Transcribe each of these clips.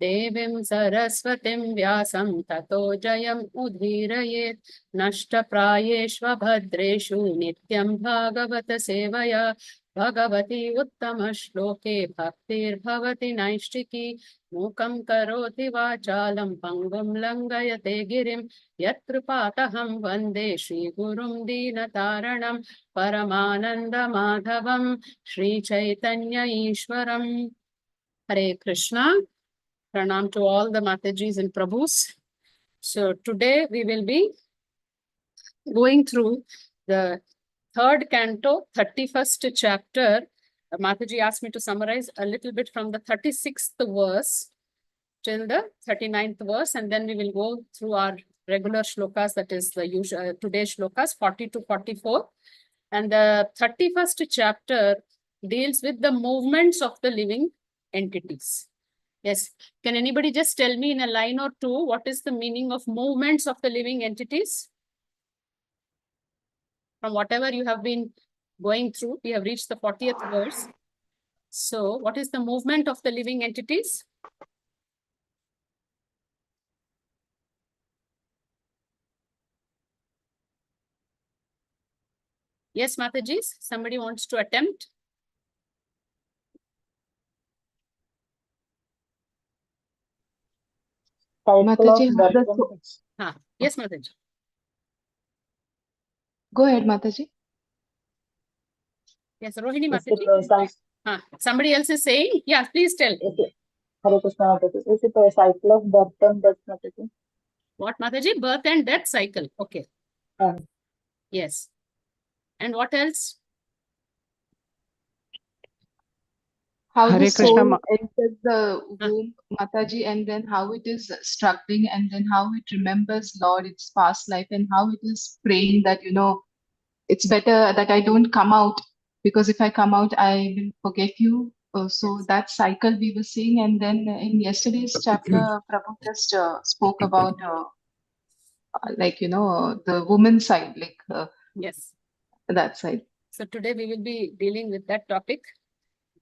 Devim Saraswatim Vyasam Tato Jayam Udhirayet Nashtaprayeshva Bhadreshu Nityam Bhagavata Sevaya Bhagavati Uttama Shloke Bhaktir Bhavati Naishtiki Mukam Karoti Vachalam Pangam Langayate Girim Yatrupataham Vande Shri Gurum Dinataranam Paramananda Madhavam Shri Chaitanya Ishwaram. Hare Krishna. Pranam to all the Matajis and Prabhus. So today we will be going through the third canto, 31st chapter. Mataji asked me to summarize a little bit from the 36th verse till the 39th verse, and then we will go through our regular shlokas, that is the usual today's shlokas 40 to 44. And the 31st chapter deals with the movements of the living entities. Yes. Can anybody just tell me in a line or two what is the meaning of movements of the living entities? From whatever you have been going through, we have reached the 40th verse. So what is the movement of the living entities? Yes, Matajis, somebody wants to attempt? Mataji, Yes, Mataji. Go ahead, Mataji. Yes, Rohini Mataji. Somebody else is saying? Yeah, please tell. Hare Krishna Mataji. Is it a cycle of birth and death, Mataji? What, Mataji? Birth and death cycle. Okay. Yes. And what else? How the soul enters the womb, Mataji, and then how it is struggling, and then how it remembers Lord, its past life, and how it is praying that, it's better that I don't come out, because if I come out, I will forget you. So that cycle we were seeing, and then in yesterday's chapter, Prabhu just spoke about, the woman side, yes, that side. So today we will be dealing with that topic.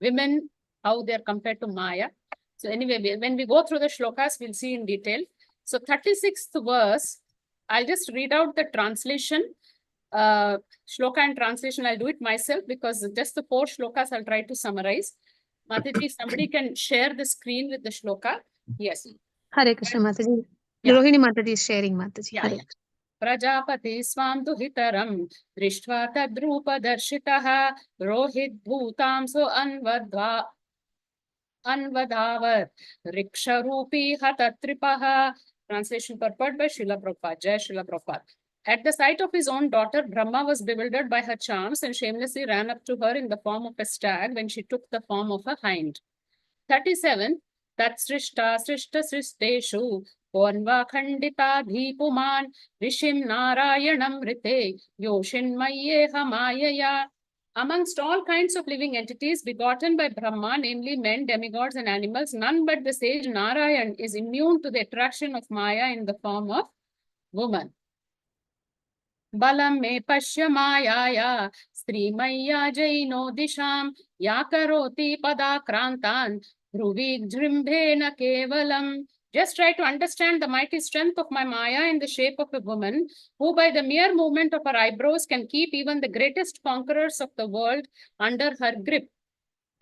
Women, how they are compared to Maya. So anyway, when we go through the shlokas, we'll see in detail. So 36th verse, I'll just read out the translation. Shloka and translation, I'll do it myself because just the 4 shlokas I'll try to summarize. Mataji, somebody can share the screen with the shloka. Yes. Hare Krishna, Mataji. Rohini Mataji is sharing, Mataji. Hare. Prajapati swam duhitaram drishtva tadrupadarshitah rohit bhutamso anvadavat riksharupi hatatripaha. Translation purport by Srila Prabhupada. Jai Srila Prabhupada. At the sight of his own daughter, Brahma was bewildered by her charms and shamelessly ran up to her in the form of a stag when she took the form of a hind. 37. Tat srishta srishteshu Ponva khandita dhipuman Rishim Narayanam Rite Yoshinmaye Hamayaya. Amongst all kinds of living entities begotten by Brahma, namely men, demigods, and animals, none but the sage Narayan is immune to the attraction of Maya in the form of woman. Balam me pashya mayaya Srimaya jaino disham Yakaroti padakrantan Dhruvik jrimbhena kevalam. Just try to understand the mighty strength of my Maya in the shape of a woman, who by the mere movement of her eyebrows can keep even the greatest conquerors of the world under her grip.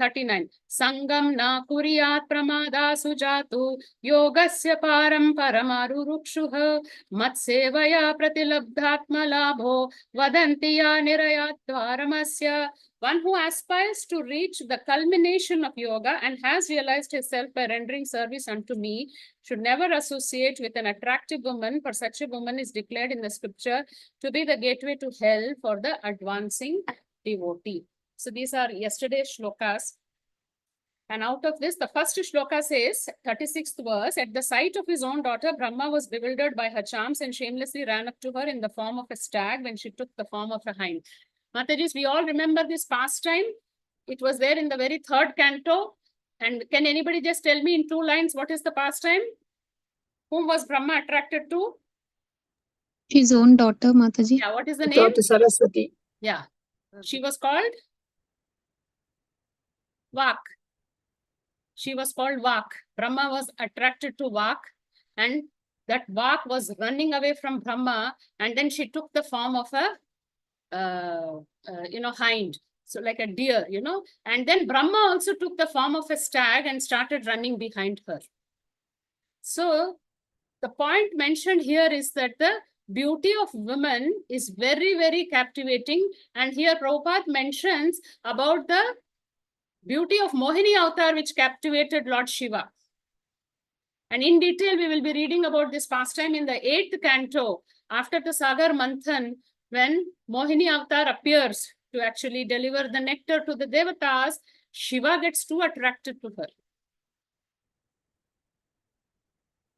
39. Sangam na kuriyat pramada sujatu yogasya param paramarurukshuha matsevaya pratilabdhatma labho vadantiya nirayattvaramasya. One who aspires to reach the culmination of yoga and has realized himself by rendering service unto me should never associate with an attractive woman, for such a woman is declared in the scripture to be the gateway to hell for the advancing devotee. So these are yesterday's shlokas. And out of this, the first shloka says, 36th verse, at the sight of his own daughter, Brahma was bewildered by her charms and shamelessly ran up to her in the form of a stag when she took the form of a hind. Matajis, we all remember this pastime. It was there in the very 3rd canto. And can anybody just tell me in 2 lines what is the pastime? Whom was Brahma attracted to? His own daughter, Mataji. Yeah, what is the name? Saraswati. Yeah. She was called Vak. she was called Vak. Brahma was attracted to Vak, and that Vak was running away from Brahma, and then she took the form of a hind, so like a deer, and then Brahma also took the form of a stag and started running behind her. So the point mentioned here is that the beauty of women is very, very captivating. And here Prabhupada mentions about the beauty of Mohini Avatar, which captivated Lord Shiva. And in detail, we will be reading about this pastime in the 8th canto, after the Sagar Manthan, when Mohini Avatar appears to actually deliver the nectar to the Devatas. Shiva gets too attracted to her.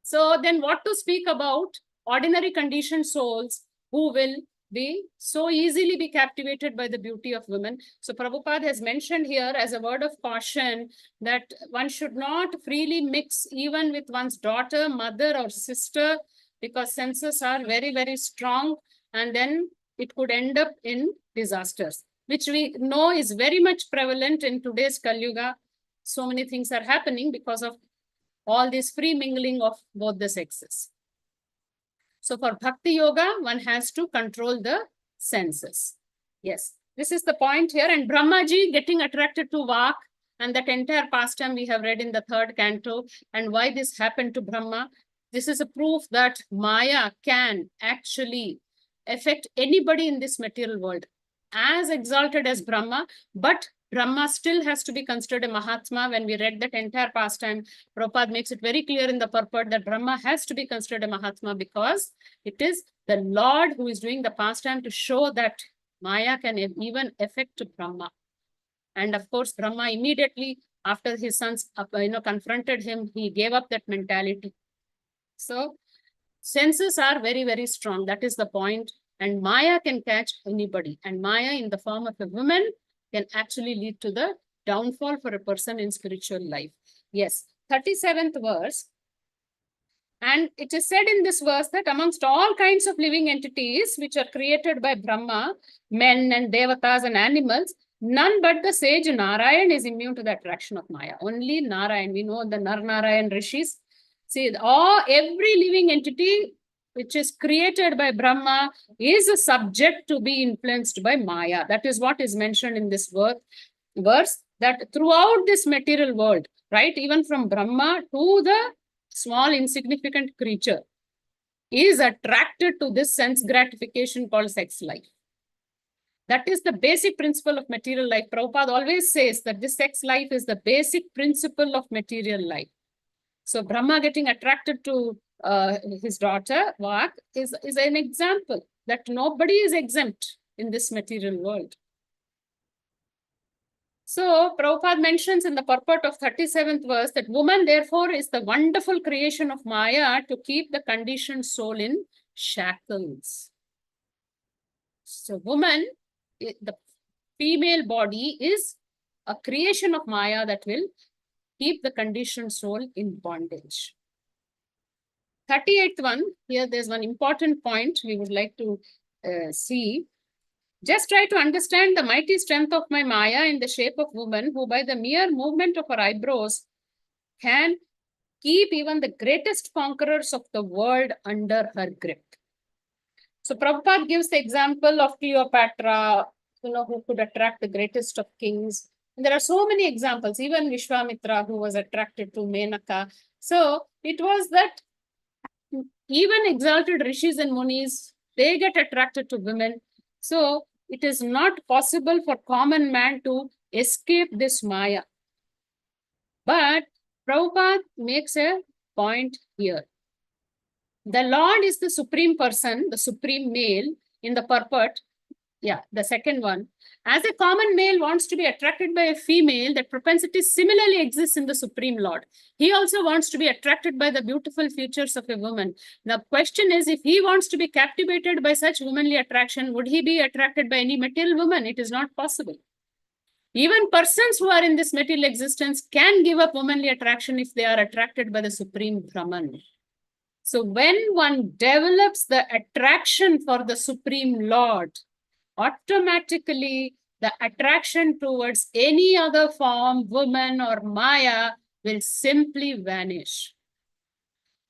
So then what to speak about ordinary conditioned souls who will be so easily be captivated by the beauty of women. So Prabhupada has mentioned here as a word of caution that one should not freely mix even with one's daughter, mother or sister, because senses are very, very strong, and then it could end up in disasters, which we know is very much prevalent in today's Kali Yuga. So many things are happening because of all this free mingling of both the sexes. So for Bhakti Yoga, one has to control the senses. Yes, this is the point here. And Brahmaji getting attracted to Vak, and that entire pastime we have read in the 3rd canto, and why this happened to Brahma. This is a proof that Maya can actually affect anybody in this material world, as exalted as Brahma, but Brahma still has to be considered a Mahatma. When we read that entire pastime, Prabhupada makes it very clear in the purport that Brahma has to be considered a Mahatma because it is the Lord who is doing the pastime to show that Maya can even affect Brahma. And of course, Brahma immediately after his sons confronted him, he gave up that mentality. So senses are very, very strong. That is the point. And Maya can catch anybody. And Maya in the form of a woman can actually lead to the downfall for a person in spiritual life. Yes, 37th verse. And it is said in this verse that amongst all kinds of living entities which are created by Brahma, men and devatas and animals, none but the sage Narayan is immune to the attraction of Maya. Only Narayan. We know the Narayan Rishis. See, every living entity which is created by Brahma is a subject to be influenced by Maya. That is what is mentioned in this verse, that throughout this material world, right, even from Brahma to the small insignificant creature, is attracted to this sense gratification called sex life. That is the basic principle of material life. Prabhupada always says that this sex life is the basic principle of material life. So Brahma getting attracted to his daughter, Vak, is an example that nobody is exempt in this material world. So Prabhupada mentions in the purport of 37th verse that woman therefore is the wonderful creation of Maya to keep the conditioned soul in shackles. So woman, the female body is a creation of Maya that will keep the conditioned soul in bondage. 38th one, here there's one important point we would like to see. Just try to understand the mighty strength of my Maya in the shape of woman, who by the mere movement of her eyebrows can keep even the greatest conquerors of the world under her grip. So Prabhupada gives the example of Cleopatra, who could attract the greatest of kings. And there are so many examples, even Vishwamitra, who was attracted to Menaka. So it was that even exalted rishis and munis, they get attracted to women. So it is not possible for common man to escape this Maya. But Prabhupada makes a point here. The Lord is the supreme person, the supreme male in the purport. Yeah, the second one. As a common male wants to be attracted by a female, that propensity similarly exists in the Supreme Lord. He also wants to be attracted by the beautiful features of a woman. The question is, if he wants to be captivated by such womanly attraction, would he be attracted by any material woman? It is not possible. Even persons who are in this material existence can give up womanly attraction if they are attracted by the Supreme Brahman. So when one develops the attraction for the Supreme Lord, automatically the attraction towards any other form, woman or Maya, will simply vanish.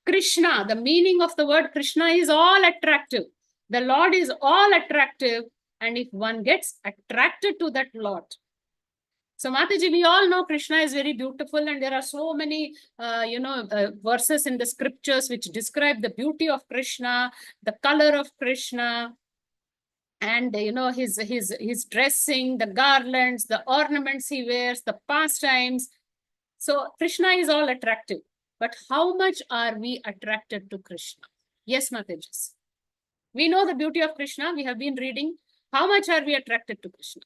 Krishna, the meaning of the word Krishna is all attractive. The Lord is all attractive. And if one gets attracted to that Lord. So Mataji, we all know Krishna is very beautiful, and there are so many, verses in the scriptures which describe the beauty of Krishna, the color of Krishna, and his dressing, the garlands, the ornaments he wears, the pastimes. So Krishna is all attractive. But how much are we attracted to Krishna? Yes, Mataji. We know the beauty of Krishna. We have been reading. How much are we attracted to Krishna?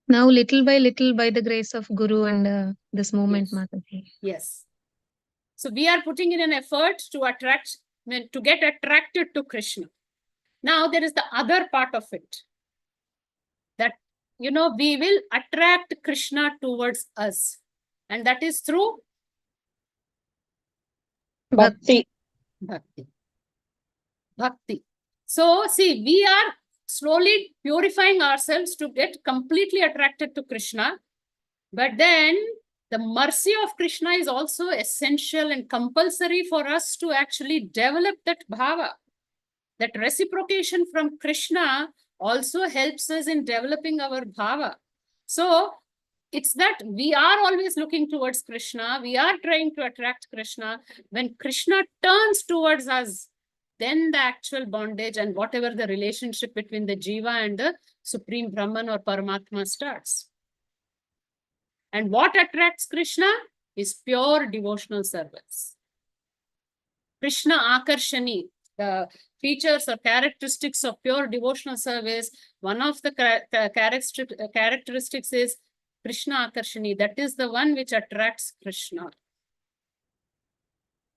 Now, little by the grace of Guru and this moment, Yes. Mataji. Yes. So we are putting in an effort to get attracted to Krishna. Now there is the other part of it. That, we will attract Krishna towards us. And that is through Bhakti. Bhakti. So see, we are slowly purifying ourselves to get completely attracted to Krishna. But then the mercy of Krishna is also essential and compulsory for us to actually develop that bhava. That reciprocation from Krishna also helps us in developing our bhava. So it's that we are always looking towards Krishna. We are trying to attract Krishna. When Krishna turns towards us, then the actual bondage and whatever the relationship between the Jiva and the Supreme Brahman or Paramatma starts. And what attracts Krishna is pure devotional service. Krishna Akarshani, the features or characteristics of pure devotional service, one of the characteristics is Krishna Akarshani. That is the one which attracts Krishna.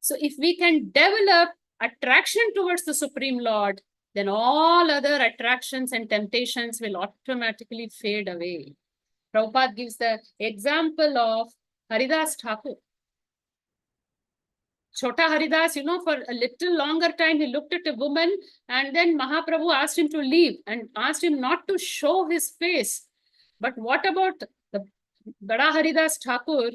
So if we can develop attraction towards the Supreme Lord, then all other attractions and temptations will automatically fade away. Prabhupada gives the example of Haridas Thakur. Chota Haridas, for a little longer time, he looked at a woman, and then Mahaprabhu asked him to leave and asked him not to show his face. But what about the Bada Haridas Thakur?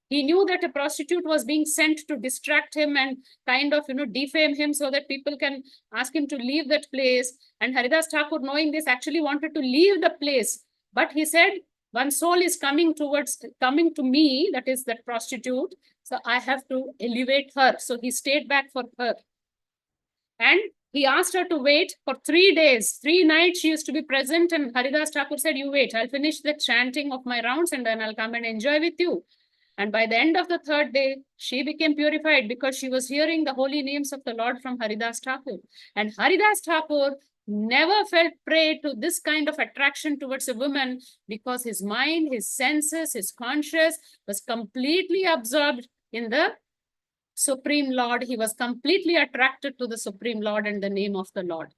He knew that a prostitute was being sent to distract him and kind of, defame him so that people can ask him to leave that place. And Haridas Thakur, knowing this, actually wanted to leave the place. But he said, one soul is coming to me, that is that prostitute. So I have to elevate her. So he stayed back for her. And he asked her to wait for 3 days. 3 nights she used to be present. And Haridas Thakur said, you wait, I'll finish the chanting of my rounds and then I'll come and enjoy with you. And by the end of the 3rd day, she became purified because she was hearing the holy names of the Lord from Haridas Thakur. And Haridas Thakur never felt prey to this kind of attraction towards a woman because his mind, his senses, his conscience was completely absorbed in the Supreme Lord. He was completely attracted to the Supreme Lord and the name of the Lord.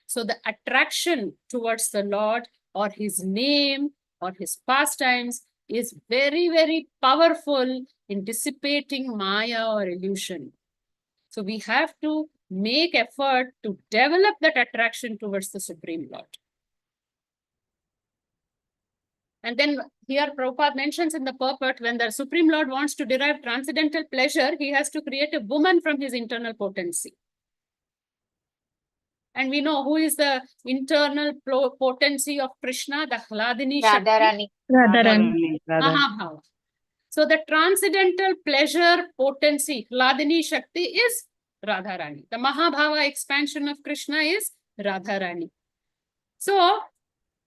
So the attraction towards the Lord or his name or his pastimes is very, very powerful in dissipating Maya or illusion. So we have to make effort to develop that attraction towards the Supreme Lord. And then here Prabhupada mentions in the purport, when the Supreme Lord wants to derive transcendental pleasure, he has to create a woman from his internal potency. And we know who is the internal potency of Krishna, the Hladini Shakti. Radharani. Mahabhava. So the transcendental pleasure potency, Hladini Shakti, is Radharani. The Mahabhava expansion of Krishna is Radharani. So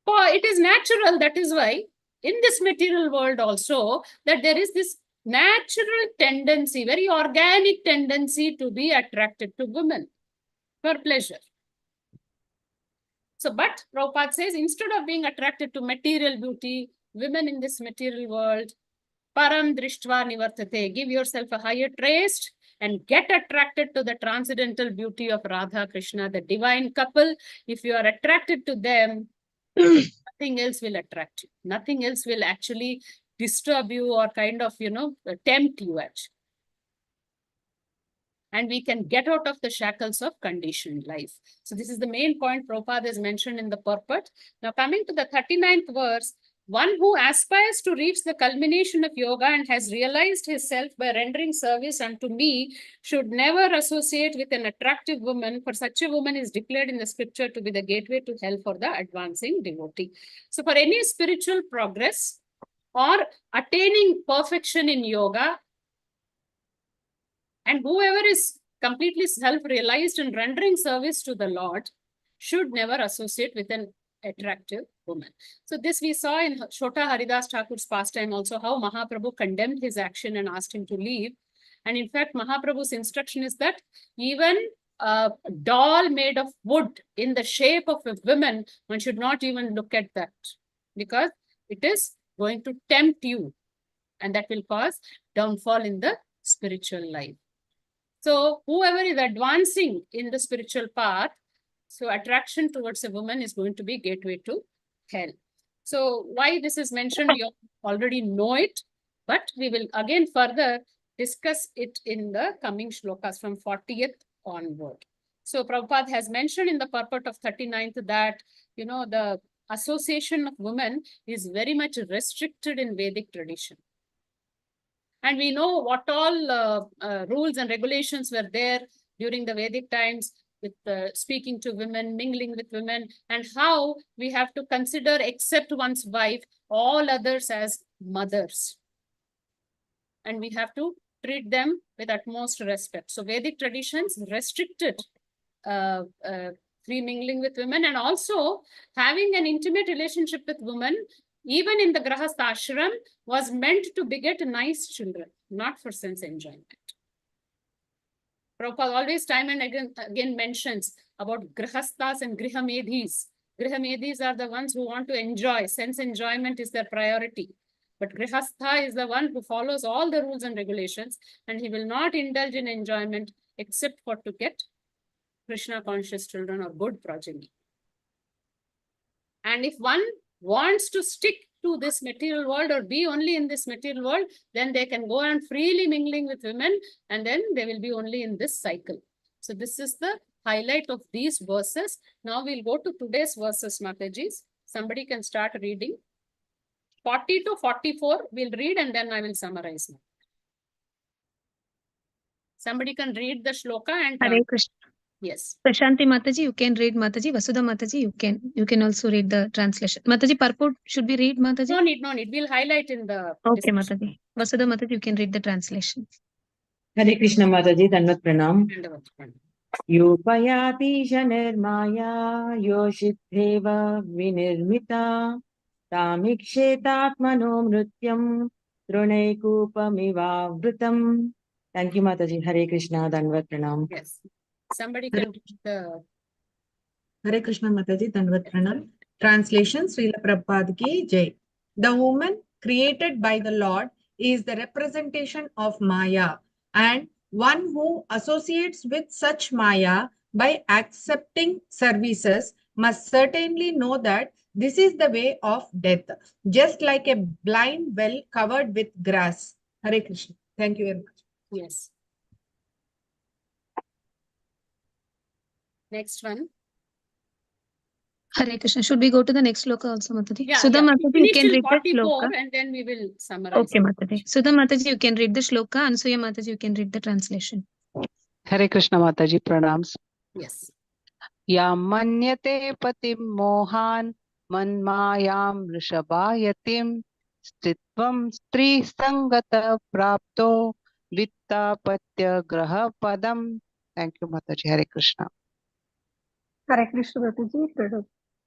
it is natural, that is why in this material world also, that there is this natural tendency, very organic tendency to be attracted to women for pleasure. So, but Prabhupada says, instead of being attracted to material beauty, women in this material world, param drishtva nivartate, give yourself a higher taste and get attracted to the transcendental beauty of Radha Krishna, the divine couple. If you are attracted to them, nothing else will attract you. Nothing else will actually disturb you or kind of, tempt you actually. And we can get out of the shackles of conditioned life. So this is the main point Prabhupada has mentioned in the purport. Now coming to the 39th verse, One who aspires to reach the culmination of yoga and has realized his self by rendering service unto me should never associate with an attractive woman, for such a woman is declared in the scripture to be the gateway to hell for the advancing devotee. So for any spiritual progress or attaining perfection in yoga, and whoever is completely self-realized and rendering service to the Lord should never associate with an attractive woman. So this we saw in Shota Haridas Thakur's pastime also, how Mahaprabhu condemned his action and asked him to leave. And in fact, Mahaprabhu's instruction is that even a doll made of wood in the shape of a woman, one should not even look at that, because it is going to tempt you, and that will cause downfall in the spiritual life. So whoever is advancing in the spiritual path, so attraction towards a woman is going to be gateway to hell. So why this is mentioned, you already know it, but we will again further discuss it in the coming shlokas from 40th onward. So Prabhupada has mentioned in the purport of 39th that, you know, the association of women is very much restricted in Vedic tradition. And we know what all rules and regulations were there during the Vedic times, with speaking to women, mingling with women, and how we have to consider, except one's wife, all others as mothers. And we have to treat them with utmost respect. So Vedic traditions restricted free mingling with women, and also having an intimate relationship with women, even in the Grahastha ashram, was meant to beget nice children, not for sense enjoyment. Prabhupada always time and again mentions about Grahasthas and Grihamedhis. Grihamedhis are the ones who want to enjoy. Sense enjoyment is their priority. But Grihastha is the one who follows all the rules and regulations, and he will not indulge in enjoyment except for to get Krishna conscious children or good progeny. And if one wants to stick to this material world or be only in this material world, then they can go on freely mingling with women, and then they will be only in this cycle. So this is the highlight of these verses. Now we'll go to today's verses, Matajis. Somebody can start reading. 40 to 44 we'll read, and then I will summarize now. Somebody can read the shloka and Hare Krishna. yes. Prashanti Mataji, you can read. Mataji, Vasudha Mataji, you can also read the translation. Mataji, purport should we read, Mataji? No need. We'll highlight in the Okay, discussion. Mataji. Vasudha Mataji, you can read the translation. Hare Krishna Mataji, Danvat Pranam. Dandavat Pranam. Yupayati Shanirmaya Yoshitheva Vinirmita Tamikshetatmano Mrutyam Trunekupamivavrutam. Thank you, Mataji. Hare Krishna, Danvat Pranam. Yes. Somebody can read the Hare Krishna Mataji, Danvat Pranam. Translation, Srila Prabhupada ki Jai. The woman created by the Lord is the representation of Maya, and one who associates with such Maya by accepting services must certainly know that this is the way of death, just like a blind well covered with grass. Hare Krishna. Thank you very much. yes. Next one. Hare Krishna. Should we go to the next shloka also, Mataji? Yeah, Sudha yeah. Mataji, you Finish can till read the 44 shloka. and then we will summarize. Okay, Mataji. Sudha Mataji, you can read the shloka. Ansuya Mataji, you can read the translation. Hare Krishna Mataji, pranams. Yes. Yam manyate patim mohan manmayam rishabhayatim stitvam stri sangata prapto vittapatya graha padam. Thank you, Mataji. Hare Krishna. Hare Krishna Mataji,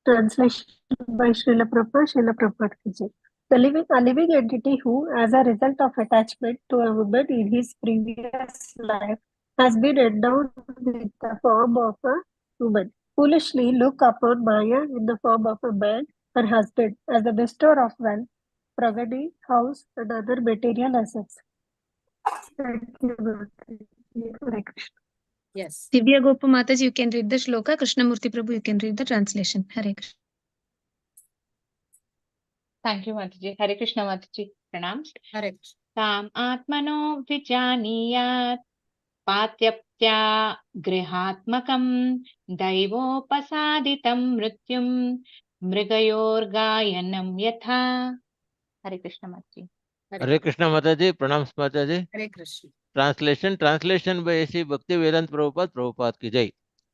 translation by Srila Prabhupada ki Jai. A living entity who, as a result of attachment to a woman in his previous life, has been endowed with the form of a woman, foolishly look upon Maya in the form of a man, her husband, as the bestower of wealth, progeny, house, and other material assets. Thank you, Mataji. Hare Krishna. Yes. Divya Gopa Mataji, you can read the shloka. Krishnamurti Prabhu, you can read the translation. Hare Krishna. Thank you, Mataji. Hare Krishna Mataji. Pranams. Hare Krishna. Tam atmano vijaniyat patyaptya grihatmakam daivopasaditam mrityum मृगयोर्गायनं यथा. Hare Krishna Mataji. Hare Krishna Mataji, pranams Mataji. Hare Krishna. Translation by A.C. Bhakti Vedanta Prabhupada, Prabhupada ki jai.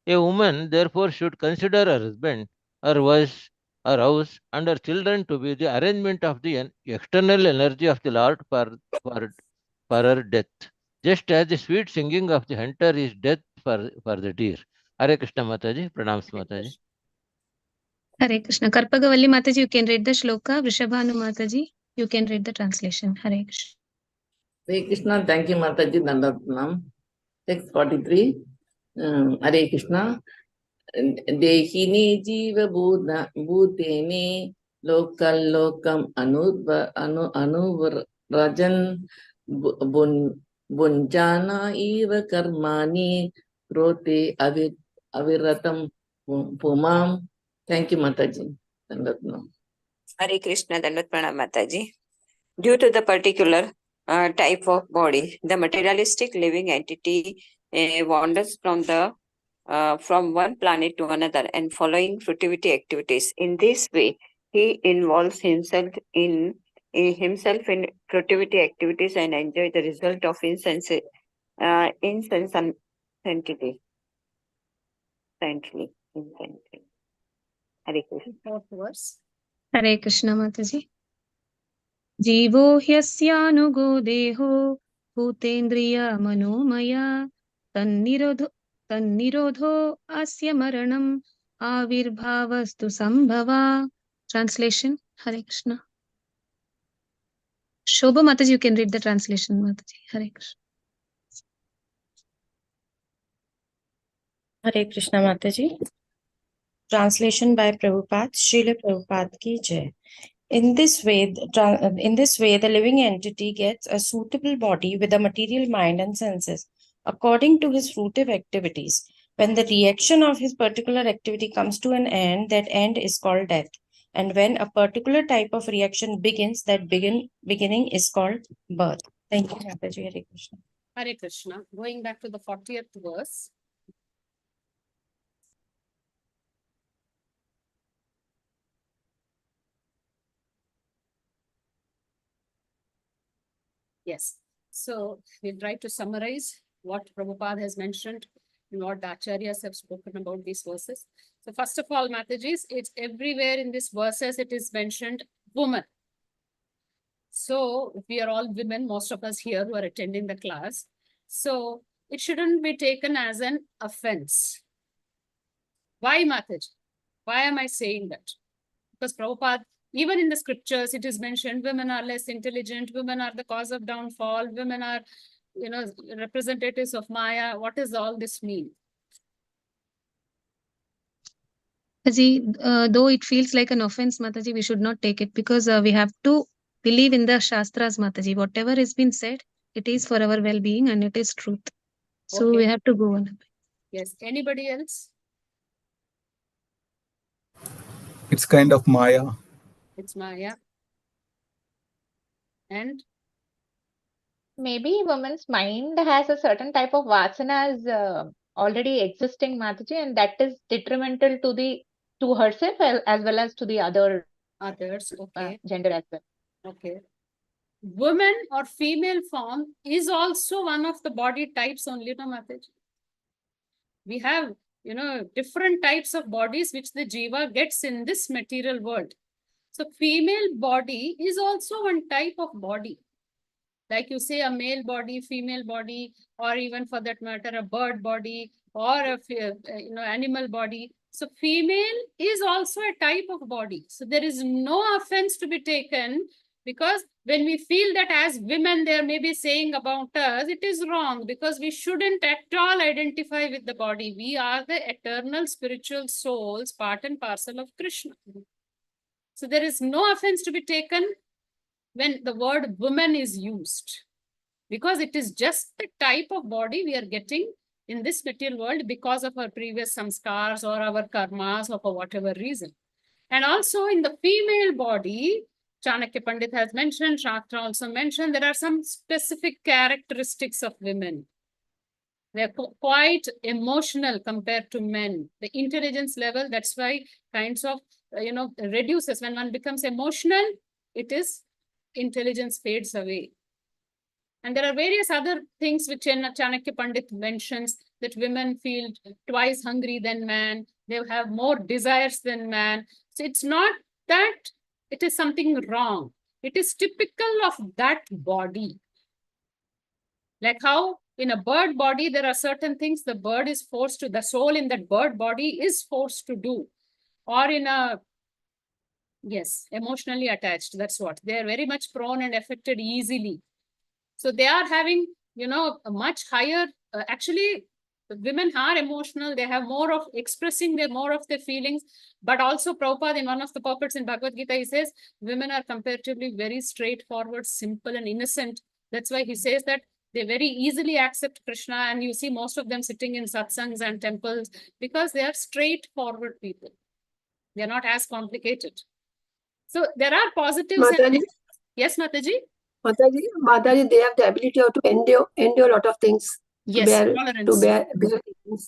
A woman therefore should consider her husband, her wife, her house and her children to be the arrangement of the external energy of the Lord for her death. Just as the sweet singing of the hunter is death for the deer. Hare Krishna Mataji, pranams Mataji. Hare Krishna. Karpagavalli Mataji, you can read the shloka. Vrishabhanu Mataji, you can read the translation. Hare Krishna. Hare Krishna, thank you Mataji, Dandatnam. Text 43. Hare Krishna. Dehini jiva bhutene lokal lokam anuvrajan bunjana eva karmani krote aviratam pumam. Thank you Mataji. Dandatnam. Hare Krishna, Dandat Pranam Mataji. Due to the particular type of body, the materialistic living entity wanders from one planet to another and following fruitivity activities. In this way, he involves himself in fruitivity activities and enjoy the result of insensity. Hare Krishna. Fourth verse. Hare Krishna Mataji. Jivo hyasyanugo deho bhutendriya manomaya tannirodho asya maranam avirbhavastu sambhava. Translation. Hare Krishna. Shobha Mataji, you can read the translation, Mataji. Hare Krishna. Hare Krishna Mataji. Translation by Prabhupada, Srila Prabhupada ki jai. In this way, the living entity gets a suitable body with a material mind and senses, according to his fruitive activities. When the reaction of his particular activity comes to an end, that end is called death. And when a particular type of reaction begins, that beginning is called birth. Thank you, Mataji. Hare Krishna. Hare Krishna. Going back to the 40th verse. Yes. So we'll try to summarize what Prabhupada has mentioned and what the Acharyas have spoken about these verses. So first of all, Matajis, it's everywhere in these verses, it is mentioned woman. So if we are all women, most of us here who are attending the class, so it shouldn't be taken as an offense. Why, Mataji? Why am I saying that? Because Prabhupada, even in the scriptures, it is mentioned women are less intelligent, women are the cause of downfall, women are, representatives of Maya. What does all this mean? Mataji, though it feels like an offense, Mataji, we should not take it because we have to believe in the Shastras, Mataji. Whatever has been said, it is for our well-being and it is truth. So Okay. we have to go on. Yes. Anybody else? It's kind of Maya. It's Maya. And? Maybe woman's mind has a certain type of vasanas already existing, Mataji, and that is detrimental to herself as well as to the others, Okay. gender as well. Okay. Woman or female form is also one of the body types only, no, Mataji? We have, different types of bodies which the jiva gets in this material world. So female body is also one type of body. Like you say, a male body, female body, or even for that matter, a bird body or a animal body. So female is also a type of body. So there is no offense to be taken, because when we feel that as women they may be saying about us, it is wrong, because we shouldn't at all identify with the body. We are the eternal spiritual souls, part and parcel of Krishna. So there is no offense to be taken when the word woman is used, because it is just the type of body we are getting in this material world because of our previous samskars or our karmas or for whatever reason. And also in the female body, Chanakya Pandit has mentioned, Shastra also mentioned, there are some specific characteristics of women. They're quite emotional compared to men. The intelligence level, that's why kinds of, reduces. When one becomes emotional, intelligence fades away. And there are various other things which Chanakya Pandit mentions, that women feel twice hungry than man. They have more desires than man. So it's not that it is something wrong. It is typical of that body. Like how in a bird body, there are certain things the bird is forced to, the soul in that bird body is forced to do. Or in emotionally attached. That's what. They are very much prone and affected easily. So they are having, a much higher, actually, women are emotional. They have more of expressing more of their feelings. But also Prabhupada, in one of the purports in Bhagavad Gita, he says, women are comparatively very straightforward, simple and innocent. That's why he says that they very easily accept Krishna. And you see most of them sitting in satsangs and temples because they are straightforward people. They're not as complicated. So there are positives. Yes, Mataji? Mataji, they have the ability to endure a lot of things. Yes, to bear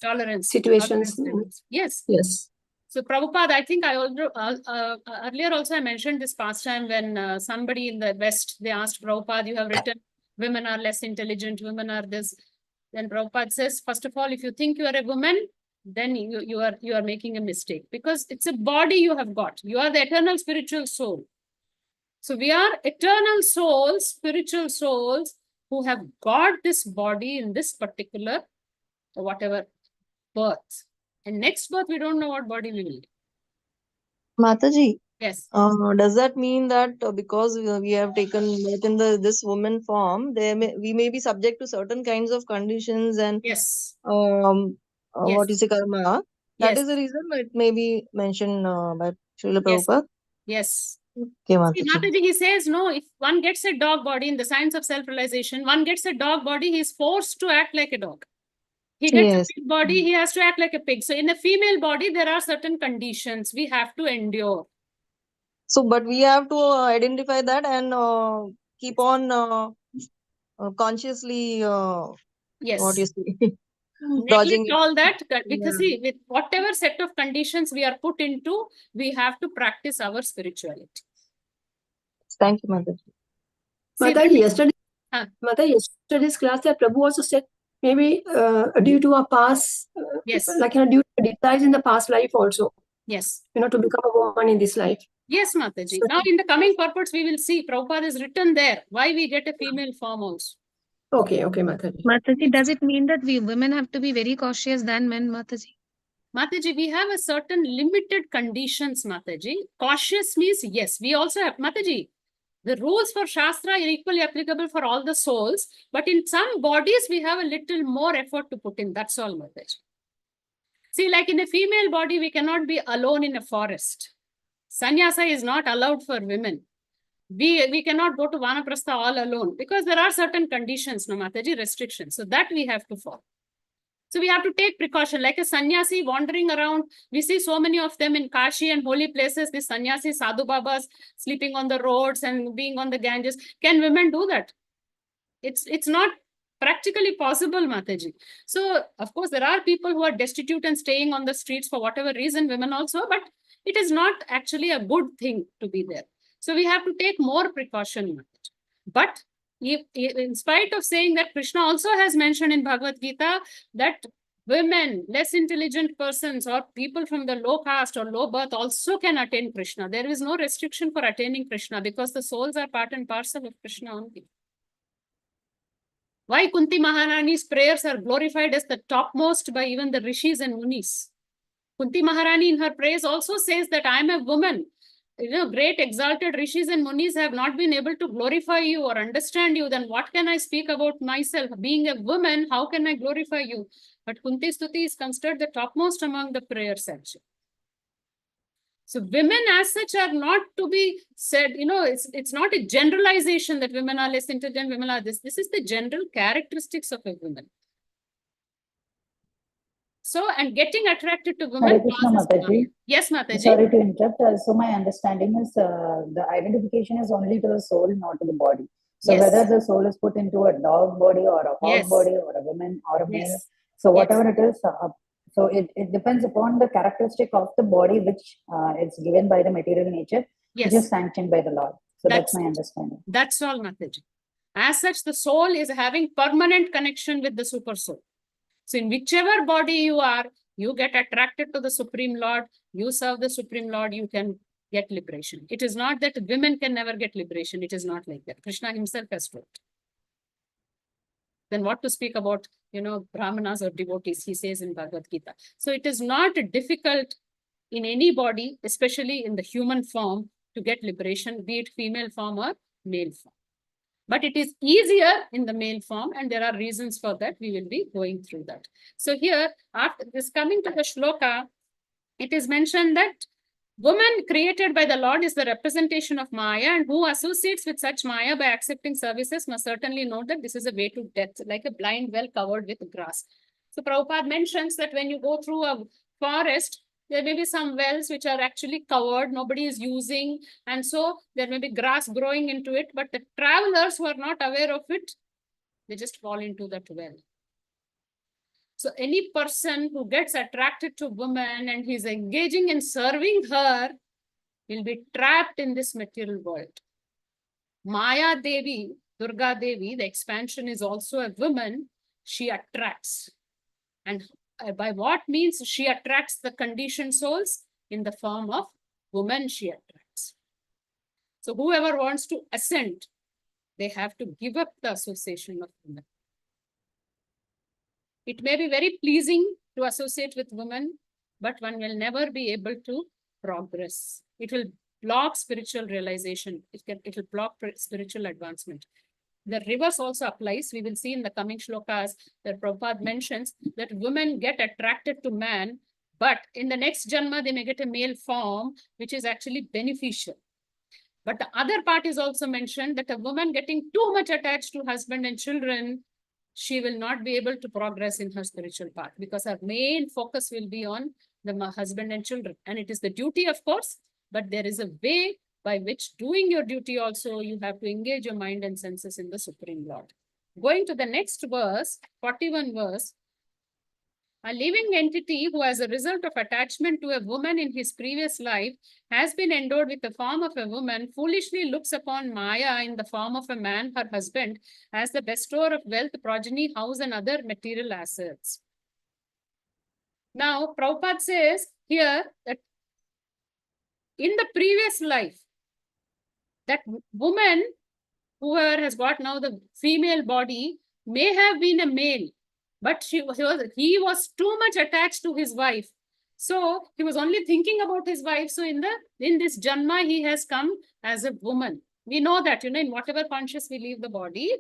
tolerance. Situations. Tolerance. Yes. Yes. So Prabhupada, I think I earlier also I mentioned this past time when somebody in the West, they asked Prabhupada, you have written, women are less intelligent, women are this. Then Prabhupada says, first of all, if you think you are a woman, then you are making a mistake, because it's a body you have got. You are the eternal spiritual soul. So we are eternal souls, spiritual souls, who have got this body in this particular, whatever, birth. And next birth, we don't know what body we will get. Mataji. Yes. Does that mean that because we have taken birth in this woman form, we may be subject to certain kinds of conditions and yes, what is the karma? That yes, is the reason it may be mentioned by Srila Prabhupada. Yes. Okay, Mataji. See, Mataji, he says, no, if one gets a dog body in the science of self-realization, one gets a dog body, he is forced to act like a dog. He gets a pig body, he has to act like a pig. So in a female body, there are certain conditions we have to endure. So, but we have to identify that and keep on consciously, what you say, dodging Neglect all that, because see, with whatever set of conditions we are put into, we have to practice our spirituality. Thank you, Mataji. Mataji, yesterday's class, that Prabhu also said, maybe due to our past, like due to desires in the past life also. Yes. To become a woman in this life. Yes, Mataji. Now in the coming purports, we will see Prabhupada is written there, why we get a female form also. Okay, Mataji. Mataji, does it mean that we women have to be very cautious than men, Mataji? Mataji, we have a certain limited conditions, Mataji. Cautious means yes, we also have, Mataji, the rules for Shastra are equally applicable for all the souls, but in some bodies, we have a little more effort to put in. That's all, Mataji. See, like in a female body, we cannot be alone in a forest. Sannyasa is not allowed for women. We cannot go to Vanaprastha all alone because there are certain conditions, no Mataji, restrictions. So that we have to follow. So we have to take precaution. Like a sannyasi wandering around, we see so many of them in Kashi and holy places, these sannyasi sadhu babas sleeping on the roads and being on the Ganges. Can women do that? It's not practically possible, Mataji. So, of course, there are people who are destitute and staying on the streets for whatever reason, women also, but it is not actually a good thing to be there. So we have to take more precaution. But in spite of saying that, Krishna also has mentioned in Bhagavad Gita that women, less intelligent persons, or people from the low caste or low birth also can attain Krishna. There is no restriction for attaining Krishna because the souls are part and parcel of Krishna only. Why Kunti Maharani's prayers are glorified as the topmost by even the rishis and munis? Kunti Maharani in her prayers also says that I am a woman. Great exalted rishis and munis have not been able to glorify you or understand you. Then what can I speak about myself? Being a woman, how can I glorify you? But Kunti Stuti is considered the topmost among the prayers actually. So women as such are not to be said, it's not a generalization that women are less intelligent, women are this. This is the general characteristics of a woman. So, and getting attracted to women. Hare Krishna, Mataji. Yes, Mataji. Sorry to interrupt. So my understanding is the identification is only to the soul, not to the body. So whether the soul is put into a dog body or a hog body or a woman or a male, So whatever it is, so it depends upon the characteristic of the body which is given by the material nature, which is sanctioned by the Lord. So that's my understanding. That's all, Mataji. As such, the soul is having permanent connection with the super soul. So in whichever body you are, you get attracted to the Supreme Lord, you serve the Supreme Lord, you can get liberation. It is not that women can never get liberation. It is not like that. Krishna himself has told. Then what to speak about, brahmanas or devotees, he says in Bhagavad Gita. So it is not difficult in any body, especially in the human form, to get liberation, be it female form or male form. But it is easier in the male form, and there are reasons for that. We will be going through that. So here, after this, coming to the shloka, it is mentioned that woman created by the Lord is the representation of Maya, and who associates with such Maya by accepting services must certainly know that this is a way to death, like a blind well covered with grass. So Prabhupada mentions that when you go through a forest, there may be some wells which are actually covered, nobody is using, and so there may be grass growing into it, but the travelers who are not aware of it, they just fall into that well. So any person who gets attracted to woman and he's engaging in serving her will be trapped in this material world. Maya Devi, Durga Devi, the expansion is also a woman. She attracts. And by what means she attracts the conditioned souls? In the form of woman she attracts. So whoever wants to ascend, they have to give up the association of women. It may be very pleasing to associate with women, but one will never be able to progress. It will block spiritual realization. It will block spiritual advancement. The reverse also applies. We will see in the coming shlokas that Prabhupada mentions that women get attracted to man, but in the next janma, they may get a male form, which is actually beneficial. But the other part is also mentioned that a woman getting too much attached to husband and children, she will not be able to progress in her spiritual path because her main focus will be on the husband and children. And it is the duty, of course, but there is a way by which doing your duty also, you have to engage your mind and senses in the Supreme Lord. Going to the next verse, 41 verse, a living entity who as a result of attachment to a woman in his previous life has been endowed with the form of a woman, foolishly looks upon Maya in the form of a man, her husband, as the bestower of wealth, progeny, house, and other material assets. Now, Prabhupada says here that in the previous life, that woman who has got now the female body may have been a male, but he was too much attached to his wife. So he was only thinking about his wife. So in this janma, he has come as a woman. We know that, in whatever conscious we leave the body,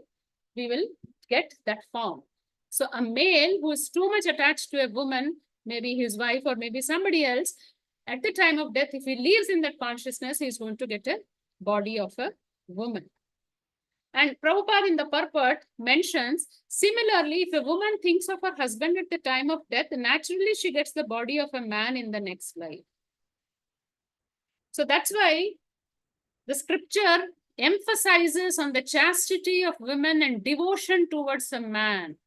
we will get that form. So a male who is too much attached to a woman, maybe his wife or maybe somebody else, at the time of death, if he lives in that consciousness, he is going to get a body of a woman. And Prabhupada in the purport mentions, similarly, if a woman thinks of her husband at the time of death, naturally she gets the body of a man in the next life. So that's why the scripture emphasizes on the chastity of women and devotion towards a man.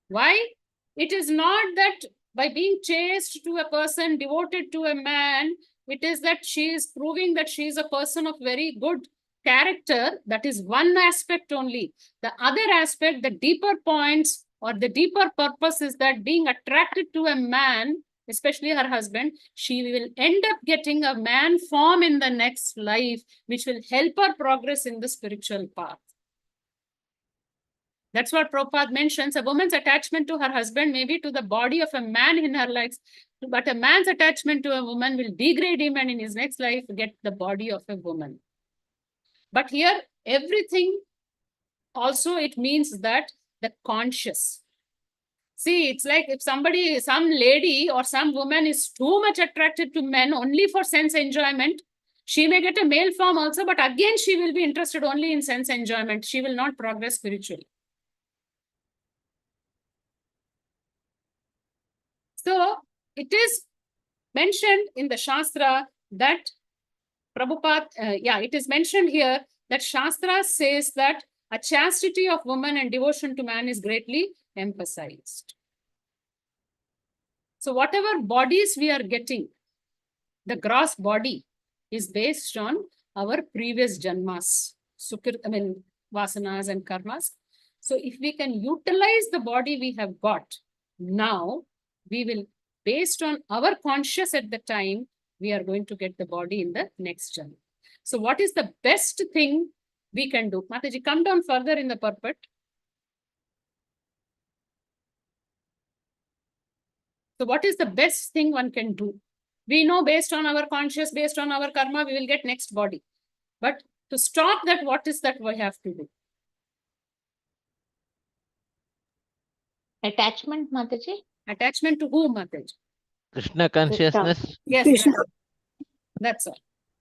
Why? It is not that by being chaste to a person, devoted to a man, it is that she is proving that she is a person of very good character. That is one aspect only. The other aspect, the deeper points or the deeper purpose is that being attracted to a man, especially her husband, she will end up getting a man form in the next life, which will help her progress in the spiritual path. That's what Prabhupada mentions. A woman's attachment to her husband may be to the body of a man in her life, but a man's attachment to a woman will degrade him and in his next life get the body of a woman. But here, everything also, it means that the conscious. See, it's like if some lady or some woman is too much attracted to men only for sense enjoyment, she may get a male form also, but again, she will be interested only in sense enjoyment. She will not progress spiritually. So, it is mentioned in the Shastra that Prabhupada, it is mentioned here that Shastra says that a chastity of woman and devotion to man is greatly emphasized. So whatever bodies we are getting, the gross body is based on our previous janmas, vasanas and karmas. So if we can utilize the body we have got now, we will, based on our conscious at the time, we are going to get the body in the next janma. So what is the best thing we can do? Mataji, come down further in the purport. So what is the best thing one can do? We know based on our conscious, based on our karma, we will get next body. But to stop that, what is that we have to do? Attachment, Mataji? Attachment to whom, Mataji? Krishna consciousness. Yes, Krishna. That's all.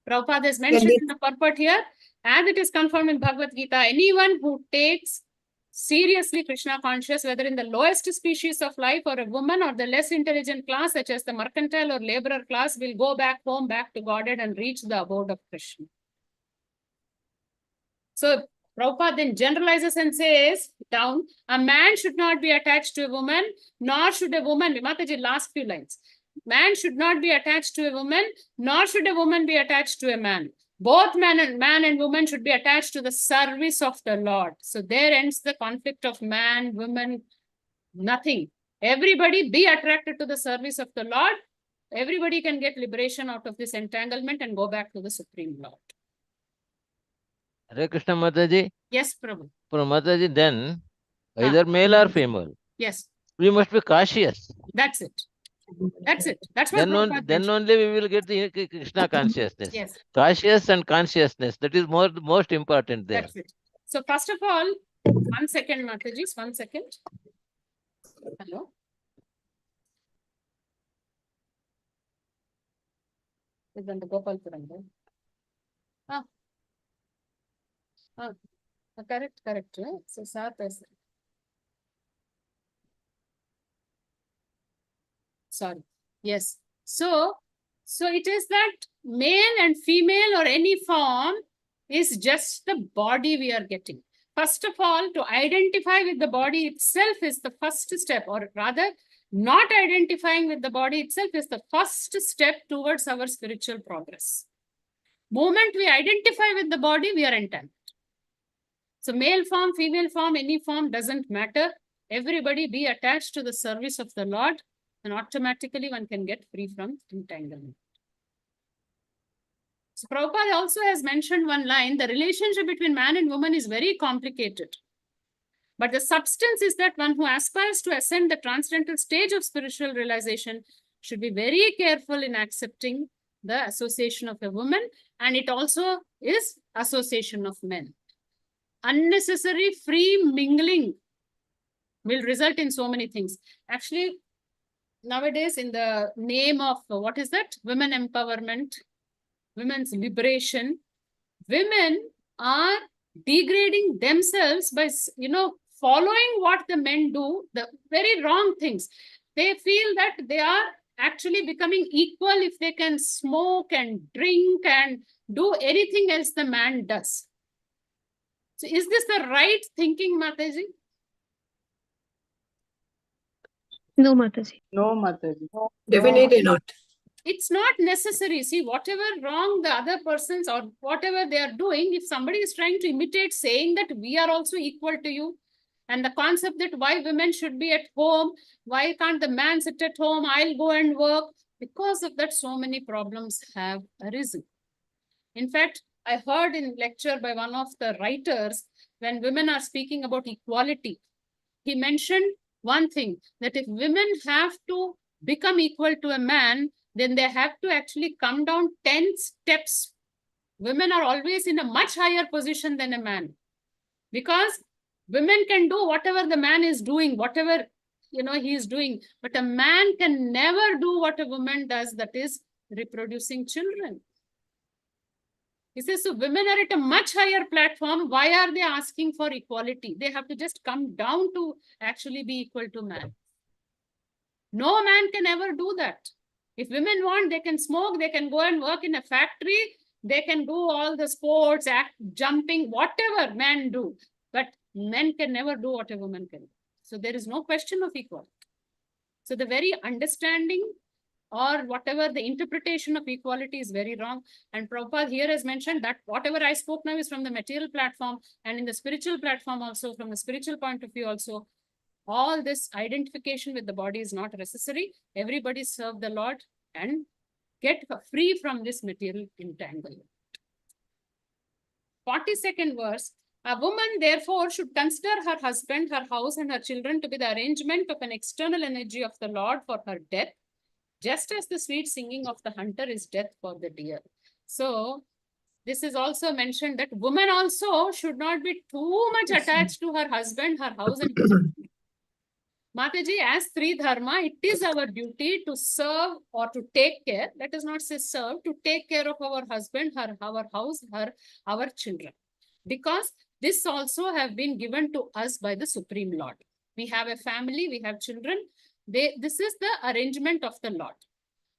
Prabhupada has mentioned in the purport here, as it is confirmed in Bhagavad Gita, anyone who takes seriously Krishna conscious, whether in the lowest species of life or a woman or the less intelligent class, such as the mercantile or laborer class, will go back home, back to Godhead and reach the abode of Krishna. So Prabhupada then generalizes and says, down, a man should not be attached to a woman, nor should a woman, Mataji, last few lines. Man should not be attached to a woman, nor should a woman be attached to a man. Both man and woman should be attached to the service of the Lord. So there ends the conflict of man, woman, nothing. Everybody be attracted to the service of the Lord. Everybody can get liberation out of this entanglement and go back to the Supreme Lord. Hare Krishna, Mataji. Yes, Prabhu. For Mataji, then either male or female. Yes. We must be cautious. That's it. That's it. That's what then only we will get the Krishna consciousness. Yes. Cautious and consciousness. That is most important there. That's it. So first of all, 1 second, Mataji, 1 second. Hello. Is on the Gopalpuram. Correct. Right? So sorry. Yes. So it is that male and female or any form is just the body we are getting. First of all, to identify with the body itself is the first step, or rather, not identifying with the body itself is the first step towards our spiritual progress. Moment we identify with the body, we are entangled. So male form, female form, any form doesn't matter. Everybody be attached to the service of the Lord, and automatically one can get free from entanglement. So Prabhupada also has mentioned one line, the relationship between man and woman is very complicated. But the substance is that one who aspires to ascend the transcendental stage of spiritual realization should be very careful in accepting the association of a woman, and it also is association of men. Unnecessary free mingling will result in so many things. Actually, nowadays, in the name of, what is that? Women empowerment, women's liberation, women are degrading themselves by, following what the men do, the very wrong things. They feel that they are actually becoming equal if they can smoke and drink and do anything else the man does. So is this the right thinking, Mataji? No, Mataji. No, Mataji. Definitely not. It's not necessary. See, whatever wrong the other persons or whatever they are doing, if somebody is trying to imitate saying that we are also equal to you, and the concept that why women should be at home, why can't the man sit at home, I'll go and work. Because of that, so many problems have arisen. In fact, I heard in lecture by one of the writers, when women are speaking about equality, he mentioned one thing, that if women have to become equal to a man, then they have to actually come down 10 steps. Women are always in a much higher position than a man, because women can do whatever the man is doing, whatever he is doing, but a man can never do what a woman does, that is reproducing children. He says, so women are at a much higher platform. Why are they asking for equality? They have to just come down to actually be equal to man. No man can ever do that. If women want, they can smoke, they can go and work in a factory, they can do all the sports, act, jumping, whatever men do. But men can never do what a woman can do. So there is no question of equality. So the very understanding or whatever the interpretation of equality is very wrong. And Prabhupada here has mentioned that whatever I spoke now is from the material platform, and in the spiritual platform also, from the spiritual point of view also, all this identification with the body is not necessary. Everybody serve the Lord and get free from this material entanglement. 42nd verse. A woman therefore should consider her husband, her house, and her children to be the arrangement of an external energy of the Lord for her death, just as the sweet singing of the hunter is death for the deer. So this is also mentioned that woman also should not be too much attached to her husband, her house, and children. Mataji, as Sri Dharma, it is our duty to serve or to take care, let us not say serve, to take care of our husband, our house, our children. Because this also have been given to us by the Supreme Lord. We have a family, we have children. This is the arrangement of the Lord.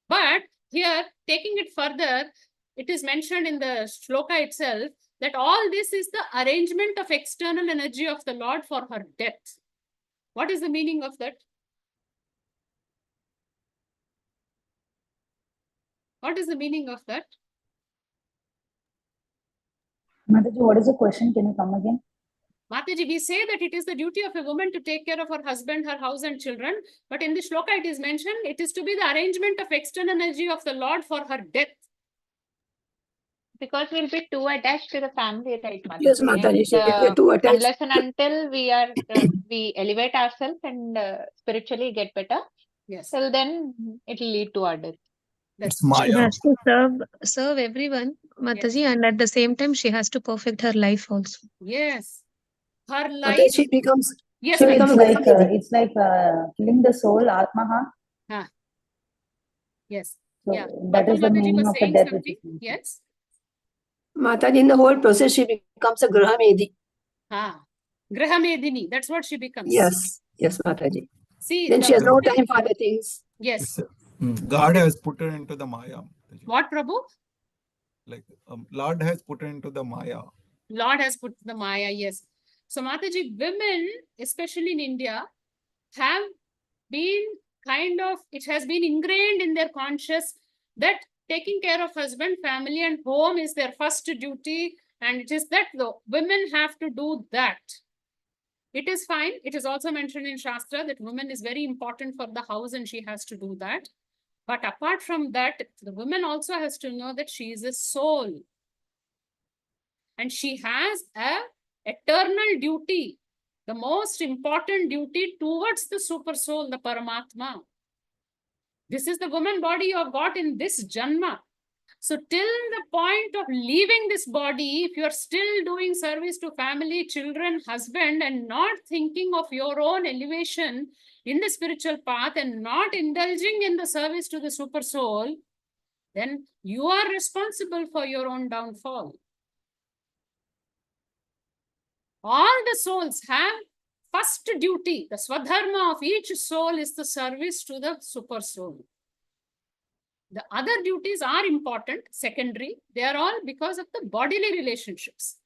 But here, taking it further, it is mentioned in the shloka itself that all this is the arrangement of external energy of the Lord for her death. What is the meaning of that? What is the meaning of that? Mataji, what is the question? Can you come again? Mataji, we say that it is the duty of a woman to take care of her husband, her house and children. But in the shloka it is mentioned, it is to be the arrangement of external energy of the Lord for her death. Because we'll be too attached to the family, right, Mataji? Yes, Mataji, we are too attached. Unless and until we are, we elevate ourselves and spiritually get better, yes, till then it will lead to our death. It's She Maya. has to serve everyone, Mataji, Yes. and at the same time, she has to perfect her life also. Yes. Her life. Mataji, she becomes. Yes, She becomes it's like killing the soul, Atmaha. Yes. So yeah. that is the Mataji meaning was of the saying death. something. Yes. Mataji, in the whole process, she becomes a Grahamedi. Grahamedini. That's what she becomes. Yes. Yes, Mataji. See, then she has no time for other things. Yes. God has put her into the Maya. What, Prabhu? Like Lord has put her into the Maya. Lord has put the Maya, yes. So Mataji, women, especially in India, have been it has been ingrained in their conscious that taking care of husband, family and home is their first duty, and it is that the women have to do that. It is fine. It is also mentioned in Shastra that woman is very important for the house and she has to do that. But apart from that, the woman also has to know that she is a soul. And she has an eternal duty, the most important duty towards the super soul, the Paramatma. This is the woman body you have got in this Janma. So till the point of leaving this body, if you are still doing service to family, children, husband, and not thinking of your own elevation in the spiritual path and not indulging in the service to the super soul, then you are responsible for your own downfall. All the souls have first duty. The swadharma of each soul is the service to the super soul. The other duties are important, secondary. They are all because of the bodily relationships.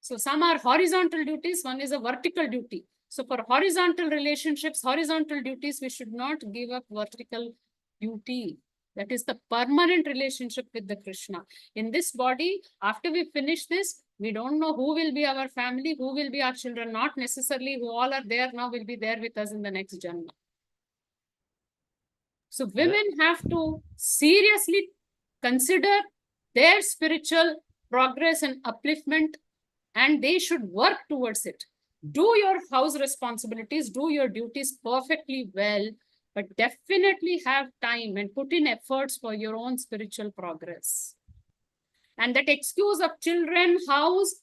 So some are horizontal duties, one is a vertical duty. So for horizontal relationships, horizontal duties, we should not give up vertical duty. That is the permanent relationship with the Krishna. In this body, after we finish this, we don't know who will be our family, who will be our children. Not necessarily who all are there now will be there with us in the next Janma. So women have to seriously consider their spiritual progress and upliftment, and they should work towards it. Do your house responsibilities, do your duties perfectly well, but definitely have time and put in efforts for your own spiritual progress. And that excuse of children, house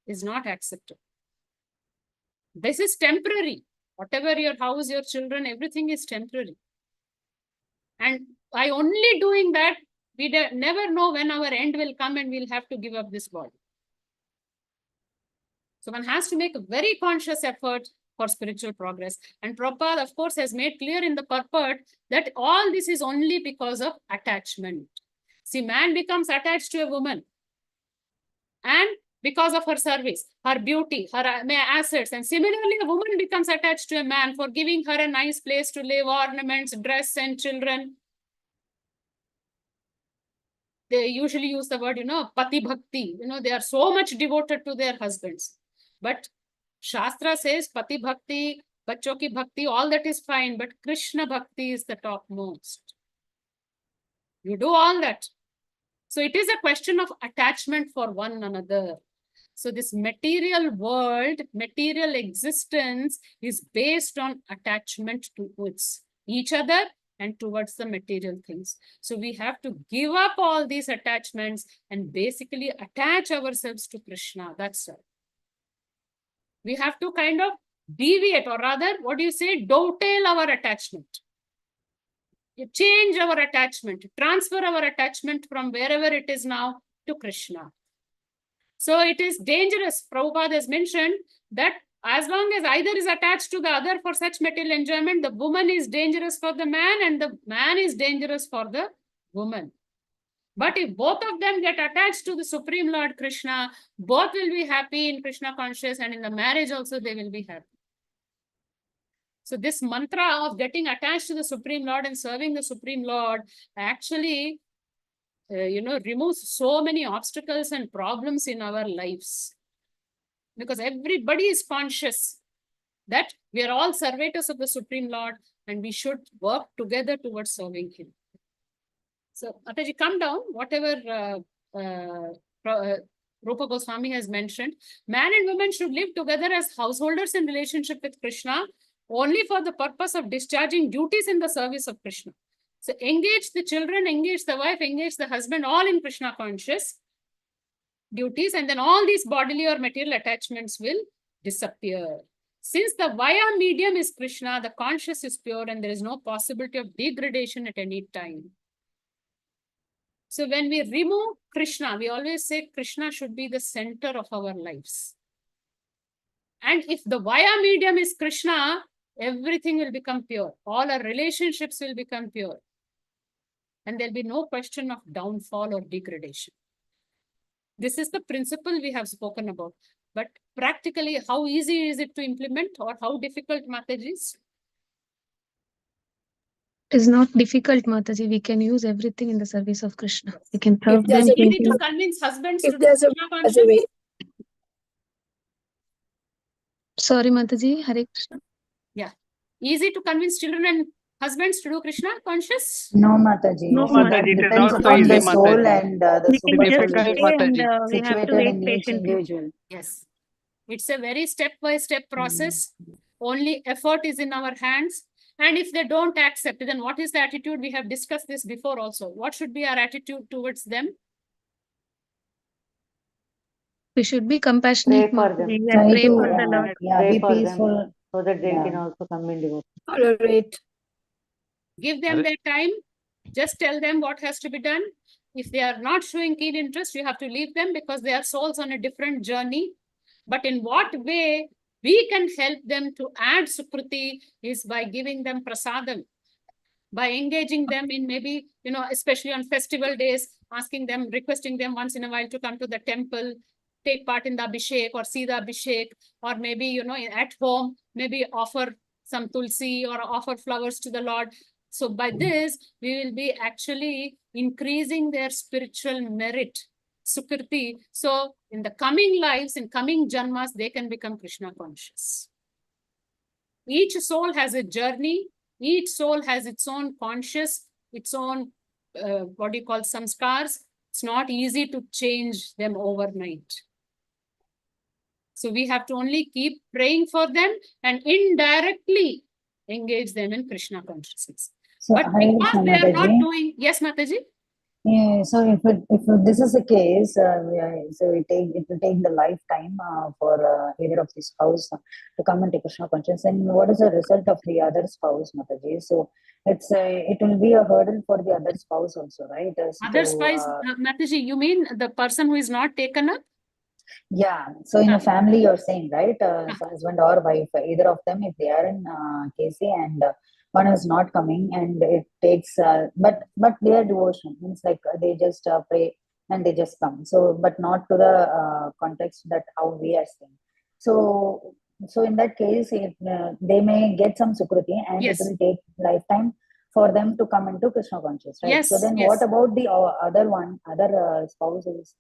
is not acceptable. This is temporary. Whatever your house, your children, everything is temporary. And by only doing that, we never know when our end will come and we'll have to give up this body. So one has to make a very conscious effort for spiritual progress. And Prabhupada, of course, has made clear in the purport that all this is only because of attachment. See, man becomes attached to a woman. And because of her service, her beauty, her assets. And similarly, a woman becomes attached to a man for giving her a nice place to live, ornaments, dress, and children. They usually use the word, pati bhakti. They are so much devoted to their husbands. But Shastra says pati bhakti, bachcho ki bhakti, all that is fine. But Krishna bhakti is the topmost. You do all that. So it is a question of attachment for one another. So this material world, material existence is based on attachment towards each other and towards the material things. So we have to give up all these attachments and basically attach ourselves to Krishna. That's all. We have to kind of deviate, or rather, what do you say? Dovetail our attachment. You change our attachment, transfer our attachment from wherever it is now to Krishna. So it is dangerous. Prabhupada has mentioned that as long as either is attached to the other for such material enjoyment, the woman is dangerous for the man and the man is dangerous for the woman. But if both of them get attached to the Supreme Lord Krishna, both will be happy in Krishna consciousness, and in the marriage also they will be happy. So this mantra of getting attached to the Supreme Lord and serving the Supreme Lord actually removes so many obstacles and problems in our lives. Because everybody is conscious that we are all servitors of the Supreme Lord and we should work together towards serving Him. So, Mataji, come down. Whatever Rupa Goswami has mentioned, man and woman should live together as householders in relationship with Krishna only for the purpose of discharging duties in the service of Krishna. So engage the children, engage the wife, engage the husband, all in Krishna conscious duties, and then all these bodily or material attachments will disappear. Since the via medium is Krishna, the conscious is pure and there is no possibility of degradation at any time. So when we remove Krishna, we always say Krishna should be the center of our lives. And if the via medium is Krishna, everything will become pure. All our relationships will become pure. And there'll be no question of downfall or degradation. This is the principle we have spoken about. But practically, how easy is it to implement or how difficult, Mataji? It is not difficult, Mataji. We can use everything in the service of Krishna. We can serve them. Easy to convince husbands to do Krishna conscious. Sorry, Mataji. Hare Krishna. Yeah. Easy to convince children and husbands to do Krishna conscious? No, Mataji. No, So Mataji. that It is depends not so upon the easy, soul Mataji. and the We can super just soul, pray and we have to situated wait in each patiently. individual. Yes. It's a very step-by-step process. Only effort is in our hands. And if they don't accept, then what is the attitude? We have discussed this before also. What should be our attitude towards them? We should be compassionate. Pray for them. And Try pray to, for the Lord. Pray be for peaceful. them so that they can also come in devotion. Tolerate. Give them their time. Just tell them what has to be done. If they are not showing keen interest, you have to leave them because they are souls on a different journey. But in what way we can help them to add Sukriti is by giving them prasadam, by engaging them in maybe, especially on festival days, asking them, requesting them once in a while to come to the temple, take part in the Abhishek or see the Abhishek, or maybe, at home, maybe offer some tulsi or offer flowers to the Lord. So by this, we will be actually increasing their spiritual merit, Sukriti. So in the coming lives, in coming janmas, they can become Krishna conscious. Each soul has a journey. Each soul has its own conscious, its own, samskars. It's not easy to change them overnight. So we have to only keep praying for them and indirectly engage them in Krishna consciousness. So, but because they are not doing, yes, Mataji? Yeah, so if this is the case, so it will take the lifetime for either of the spouse to come into Krishna consciousness. And what is the result of the other spouse, Mataji? So it will be a hurdle for the other spouse also, right? Other spouse, Mataji, you mean the person who is not taken up? Yeah. So in a family, you're saying, right? So husband or wife, either of them, if they are in KC and one is not coming, and it takes, but their devotion means like they just pray and they just come. So, but not to the context that how we are saying. So, so in that case, they may get some sukruti, and it will take lifetime for them to come into Krishna conscious, right? So then what about the other spouses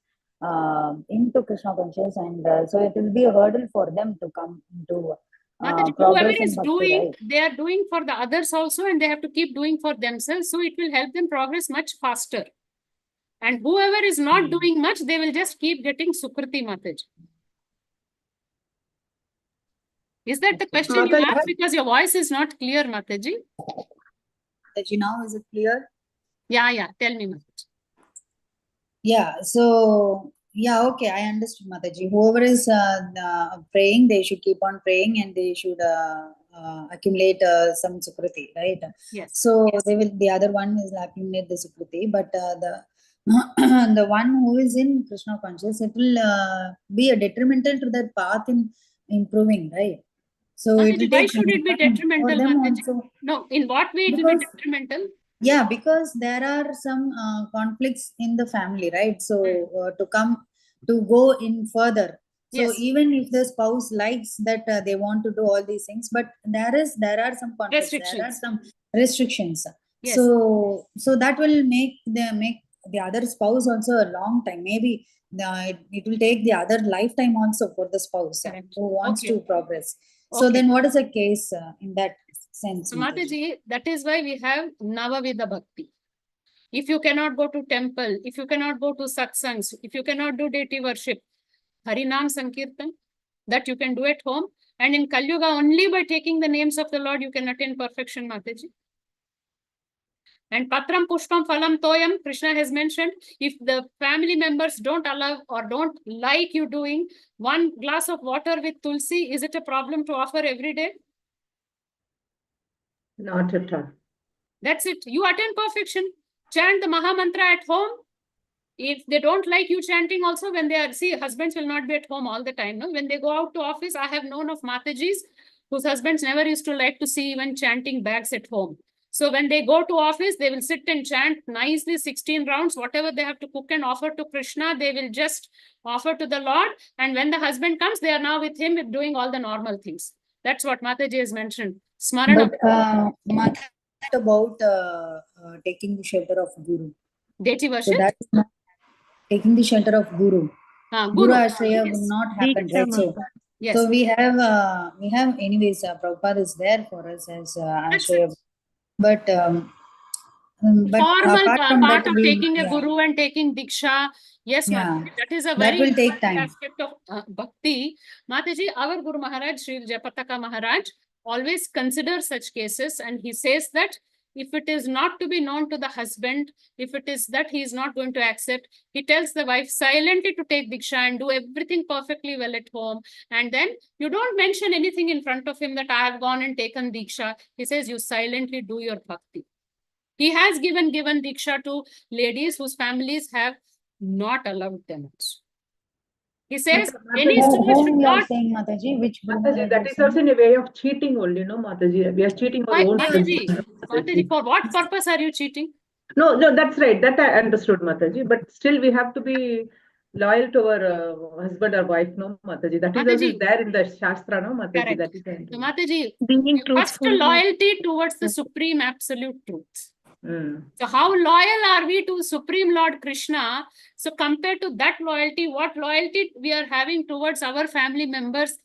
into Krishna conscious, and so it will be a hurdle for them to come into whoever progress in is bhakti, doing, right? they are doing for the others also, and they have to keep doing for themselves. So it will help them progress much faster. And whoever is not doing much, they will just keep getting Sukriti, Mataji. Is that the question you asked? Because your voice is not clear, Mataji. Mataji, now is it clear? Yeah. Tell me, Mataji. Yeah, so yeah, okay, I understood, Mataji. Whoever is praying, they should keep on praying, and they should accumulate some Sukriti, right? Yes. So they will. The other one is accumulate the Sukriti, but the the one who is in Krishna conscious, it will be a detrimental to their path in improving, right? So Mataji, it will why take should it be detrimental, for them Mataji? also. No, in what way it will be detrimental? Yeah, because there are some conflicts in the family, right? So to go in further. So even if the spouse likes that they want to do all these things, but there are some conflicts, there are some restrictions. So that will make the other spouse also a long time. Maybe it will take the other lifetime also for the spouse who wants to progress. So then what is the case in that sense? So Mataji, that is why we have Navavida Bhakti. If you cannot go to temple, if you cannot go to satsangs, if you cannot do deity worship, Harinam Sankirtan, that you can do at home. And in Kali Yuga, only by taking the names of the Lord, you can attain perfection, Mataji. And Patram Pushpam Phalam Toyam, Krishna has mentioned, if the family members don't allow or don't like you doing one glass of water with tulsi, is it a problem to offer every day? Not at all. That's it. You attain perfection. Chant the Maha Mantra at home. If they don't like you chanting also, when they are, see, husbands will not be at home all the time. No? When they go out to office, I have known of Matajis whose husbands never used to like to see even chanting bags at home. So when they go to office, they will sit and chant nicely 16 rounds, whatever they have to cook and offer to Krishna, they will just offer to the Lord. And when the husband comes, they are now with him doing all the normal things. That's what Mataji has mentioned. Smarana. But Mataji about taking the shelter of Guru. Deity worship? So that is not taking the shelter of Guru. Guru Ashraya will not happen, right? So we have anyways, Prabhupada is there for us as Ashraya. But formal part of that, taking a guru and taking diksha, yes, Mataji, that is a very will take time. aspect of bhakti. Mataji, our Guru Maharaj, Sri Jayapataka Maharaj, always considers such cases, and he says that if it is not to be known to the husband, if it is that he is not going to accept, he tells the wife silently to take diksha and do everything perfectly well at home. And then you don't mention anything in front of him that I have gone and taken diksha. He says you silently do your bhakti. He has given diksha to ladies whose families have not allowed them. He says, any soul should not. Saying, Mataji, which Mataji, that is also in a way of cheating only, no, Mataji? We are cheating our own husband. Mataji, for what purpose are you cheating? No, that's right. That I understood, Mataji. But still, we have to be loyal to our husband or wife, no, Mataji. That is also there in the Shastra, no, Mataji. Correct. That is so, Mataji, being first loyalty towards the supreme absolute truth. So how loyal are we to Supreme Lord Krishna? So compared to that loyalty, what loyalty we are having towards our family members,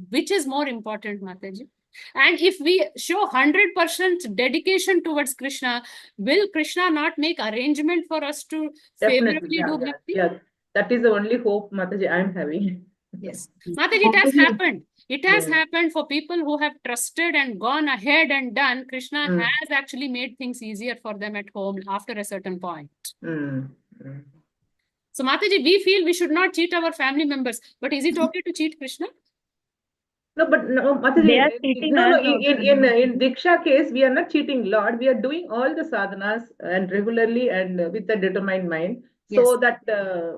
which is more important, Mataji? And if we show 100% dedication towards Krishna, will Krishna not make arrangement for us to favorably do bhakti? Yeah, that is the only hope, Mataji, I am having. Yes. Mataji, it has happened. It has happened for people who have trusted and gone ahead and done. Krishna has actually made things easier for them at home after a certain point. So, Mataji, we feel we should not cheat our family members. But is it okay to cheat Krishna? No, but no, Mataji, they are cheating us in Diksha case, we are not cheating Lord. We are doing all the sadhanas and regularly and with a determined mind. So that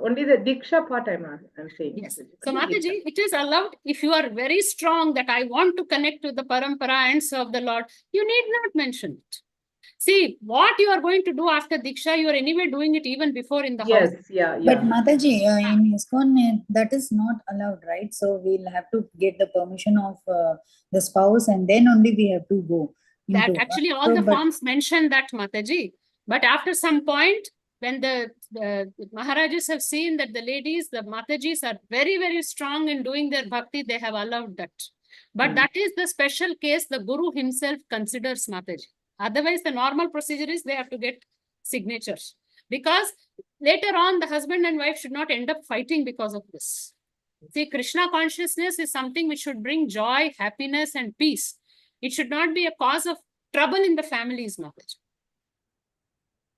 only the Diksha part I'm saying. Yes. So Mataji, it is allowed if you are very strong that I want to connect to the parampara and serve the Lord. You need not mention it. See, what you are going to do after Diksha, you are anyway doing it even before in the house. But Mataji, in ISKCON, that is not allowed, right? So we'll have to get the permission of the spouse, and then only we have to go That into. actually all the forms mention that, Mataji. But after some point, when the Maharajas have seen that the ladies, the Matajis are very, very strong in doing their bhakti, they have allowed that. But that is the special case the Guru himself considers, Mataji. Otherwise, the normal procedure is they have to get signatures. Because later on, the husband and wife should not end up fighting because of this. See, Krishna consciousness is something which should bring joy, happiness, and peace. It should not be a cause of trouble in the families, Mataji.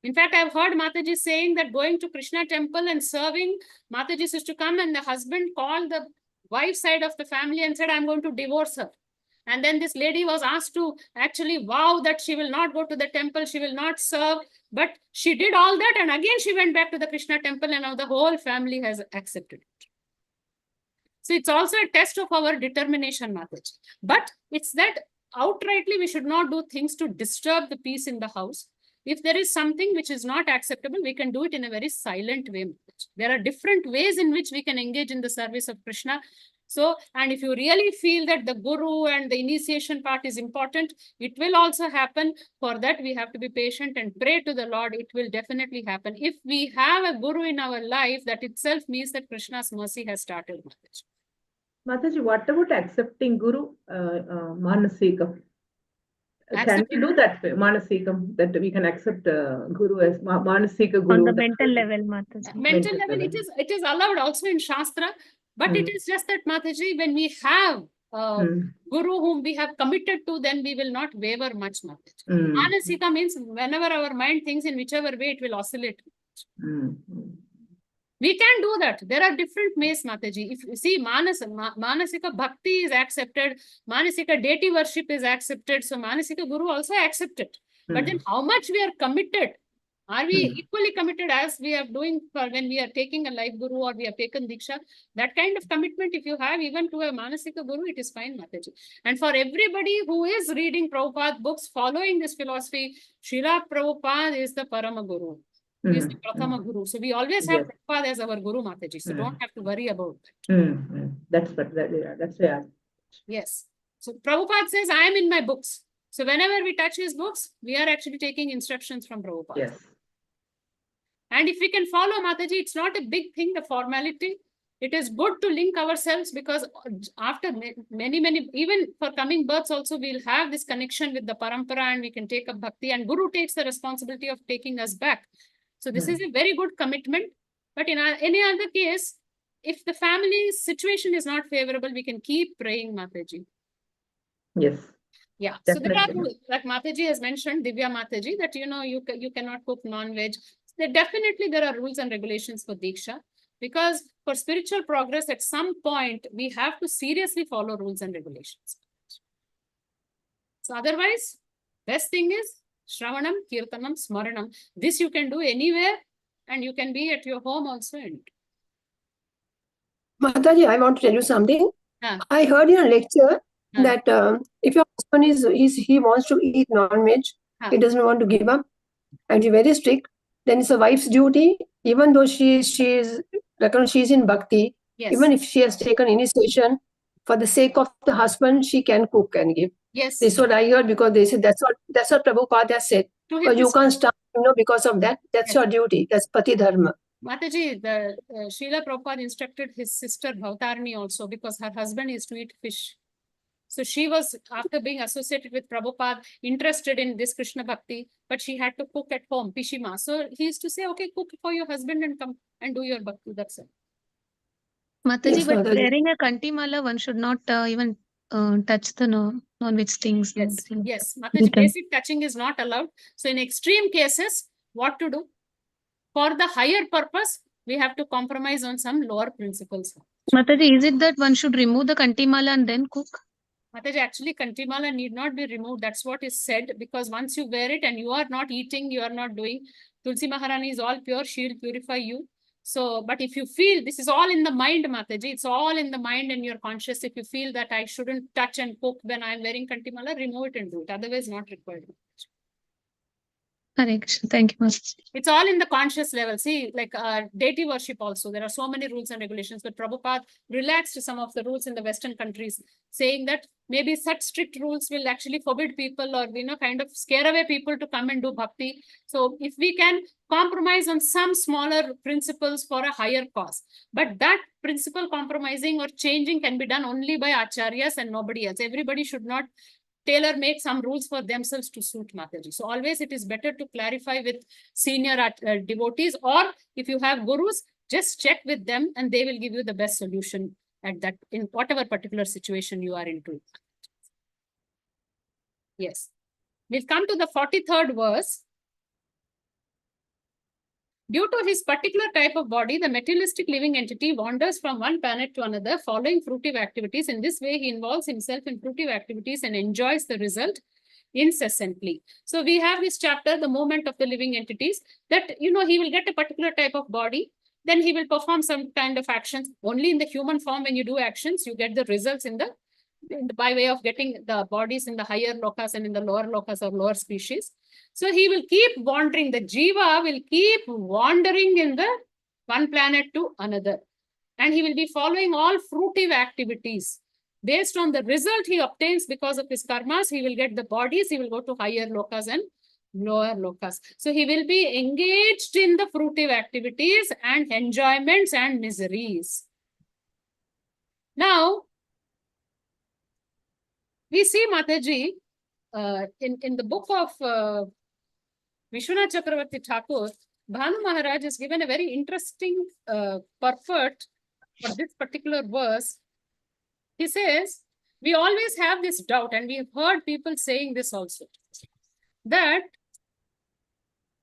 In fact, I've heard Mataji saying that going to Krishna temple and serving, Mataji used to come and the husband called the wife side of the family and said, I'm going to divorce her. And then this lady was asked to actually vow that she will not go to the temple, she will not serve. But she did all that and again she went back to the Krishna temple and now the whole family has accepted it. So it's also a test of our determination, Mataji. But it's that outrightly we should not do things to disturb the peace in the house. If there is something which is not acceptable, we can do it in a very silent way. There are different ways in which we can engage in the service of Krishna. So, and if you really feel that the Guru and the initiation part is important, it will also happen. For that, we have to be patient and pray to the Lord. It will definitely happen. If we have a Guru in our life, that itself means that Krishna's mercy has started. Mataji, what about accepting Guru Manasikam? Can we do that way, Manasikam, that we can accept Guru as Manasika Guru? On the mental level, Mataji. Mental level, it is allowed also in Shastra, but it is just that, Mataji, when we have Guru whom we have committed to, then we will not waver much, Mataji. Manasika means whenever our mind thinks in whichever way, it will oscillate. We can do that. There are different ways, Mataji. If you see, Manasika Bhakti is accepted, Manasika deity worship is accepted, so Manasika Guru also accepted. But then how much we are committed? Are we equally committed as we are doing for when we are taking a life Guru or we have taken Diksha? That kind of commitment, if you have even to a Manasika Guru, it is fine, Mataji. And for everybody who is reading Prabhupada books, following this philosophy, Srila Prabhupada is the Parama Guru. He is the Prathama Guru. So we always have Prabhupada as our Guru, Mataji. So don't have to worry about that. That's what, that's why. Yes. So Prabhupada says, I am in my books. So whenever we touch his books, we are actually taking instructions from Prabhupada. Yes. And if we can follow, Mataji, it's not a big thing, the formality. It is good to link ourselves because after many, even for coming births also, we'll have this connection with the parampara and we can take up bhakti and Guru takes the responsibility of taking us back. So this is a very good commitment. But in any other case, if the family situation is not favorable, we can keep praying, Mataji. Yes. Yeah. Definitely. So there are rules, like Mataji has mentioned, Divya Mataji, that you cannot cook non-veg. Definitely there are rules and regulations for Diksha, because for spiritual progress at some point we have to seriously follow rules and regulations. So otherwise, best thing is Shravanam, Kirtanam, Smaranam. This you can do anywhere and you can be at your home also. Mataji, I want to tell you something. I heard in a lecture that if your husband he wants to eat non-veg, he doesn't want to give up, and he's very strict, then it's a wife's duty, even though she's in bhakti, even if she has taken initiation, for the sake of the husband, she can cook and give. Yes. This is what I heard, because they said that's what Prabhupada has said. But you can't stop, because of that. That's your duty. That's Pati Dharma. Mataji, the Srila Prabhupada instructed his sister Bhavtarani also, because her husband is to eat fish. So she was, after being associated with Prabhupada, interested in this Krishna Bhakti, but she had to cook at home, Pishima. So he used to say, okay, cook for your husband and come and do your Bhakti. That's it. Mataji, yes, but wearing a kantimala, one should not even touch the non-veg things. Yes, yes. Mataji, basic touching is not allowed. So in extreme cases, what to do? For the higher purpose, we have to compromise on some lower principles. Mataji, is it that one should remove the kantimala and then cook? Mataji, actually, kantimala need not be removed. That's what is said, because once you wear it and you are not eating, you are not doing, Tulsi Maharani is all pure, she will purify you. So, but if you feel, this is all in the mind, Mataji, it's all in the mind and you're conscious. If you feel that I shouldn't touch and cook when I'm wearing kantimala, remove it and do it. Otherwise, not required. Hare Krishna. Thank you, Mataji. It's all in the conscious level. See, like deity worship also, there are so many rules and regulations, but Prabhupada relaxed some of the rules in the Western countries, saying that maybe such strict rules will actually forbid people or, kind of scare away people to come and do bhakti. So if we can compromise on some smaller principles for a higher cause, but that principle compromising or changing can be done only by acharyas and nobody else. Everybody should not tailor make some rules for themselves to suit Mataji. So always it is better to clarify with senior devotees, or if you have gurus, just check with them and they will give you the best solution at that, in whatever particular situation you are into. Yes. We'll come to the 43rd verse. Due to his particular type of body, the materialistic living entity wanders from one planet to another, following fruitive activities. In this way, he involves himself in fruitive activities and enjoys the result incessantly. So we have this chapter, the movement of the living entities, that, he will get a particular type of body, then he will perform some kind of actions. Only in the human form, when you do actions, you get the results by way of getting the bodies in the higher lokas and in the lower lokas or lower species. So he will keep wandering. The jiva will keep wandering in the one planet to another. And he will be following all fruitive activities. Based on the result he obtains because of his karmas, he will get the bodies, he will go to higher lokas and lower lokas. So he will be engaged in the fruitive activities and enjoyments and miseries. Now, we see Mataji in the book of Vishwanath Chakravarti Thakur, Bhanu Maharaj has given a very interesting purport for this particular verse. He says, we always have this doubt, and we've heard people saying this also, that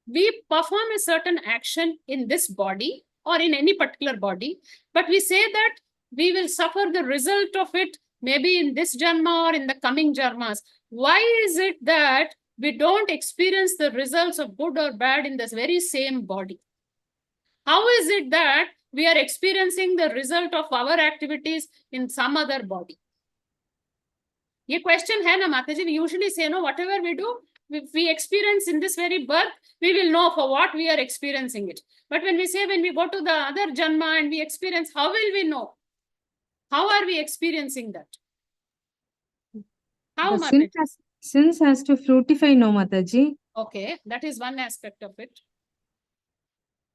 we perform a certain action in this body or in any particular body, but we say that we will suffer the result of it maybe in this janma or in the coming janmas. Why is it that we don't experience the results of good or bad in this very same body? How is it that we are experiencing the result of our activities in some other body? This question hai na Mataji, we usually say, no, whatever we do, if we experience in this very birth, we will know for what we are experiencing it. But when we say, when we go to the other janma and we experience, how will we know? How are we experiencing that? How, Mataji? Since has to fructify, no, Mataji. Okay, that is one aspect of it.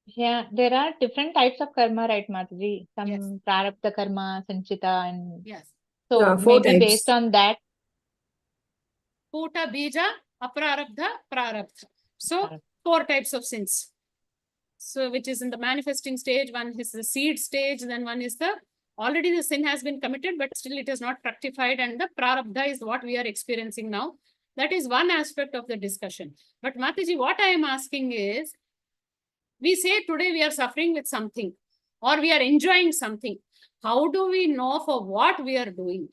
Yeah, there are different types of karma, right, Mataji? Some Yes. prarabdha karma, sanchita, and yes. So Yeah, 4 maybe types. based on that. Puta, bija, aprarabdha, prarabdha. So 4 types of sins. So which is in the manifesting stage, one is the seed stage, then one is already the sin has been committed, but still it is not fructified, and the prarabdha is what we are experiencing now. That is one aspect of the discussion. But Mataji, what I am asking is, we say today we are suffering with something or we are enjoying something. How do we know for what we are doing?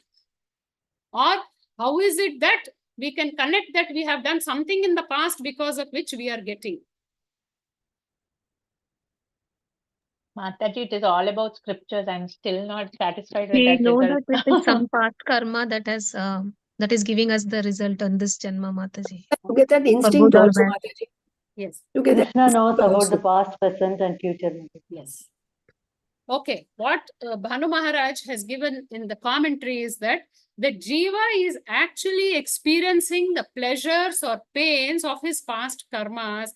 Or how is it that we can connect that we have done something in the past because of which we are getting? Mataji, it is all about scriptures. I'm still not satisfied with We that know result. that it is some past karma that is giving us the result on this janma, Mataji. You get that For instinct good or also, bad. Mataji. Yes. You get that Krishna knows instinct about the also. past, present, and future. Yes. Okay, what Bhanu Maharaj has given in the commentary is that the jiva is actually experiencing the pleasures or pains of his past karmas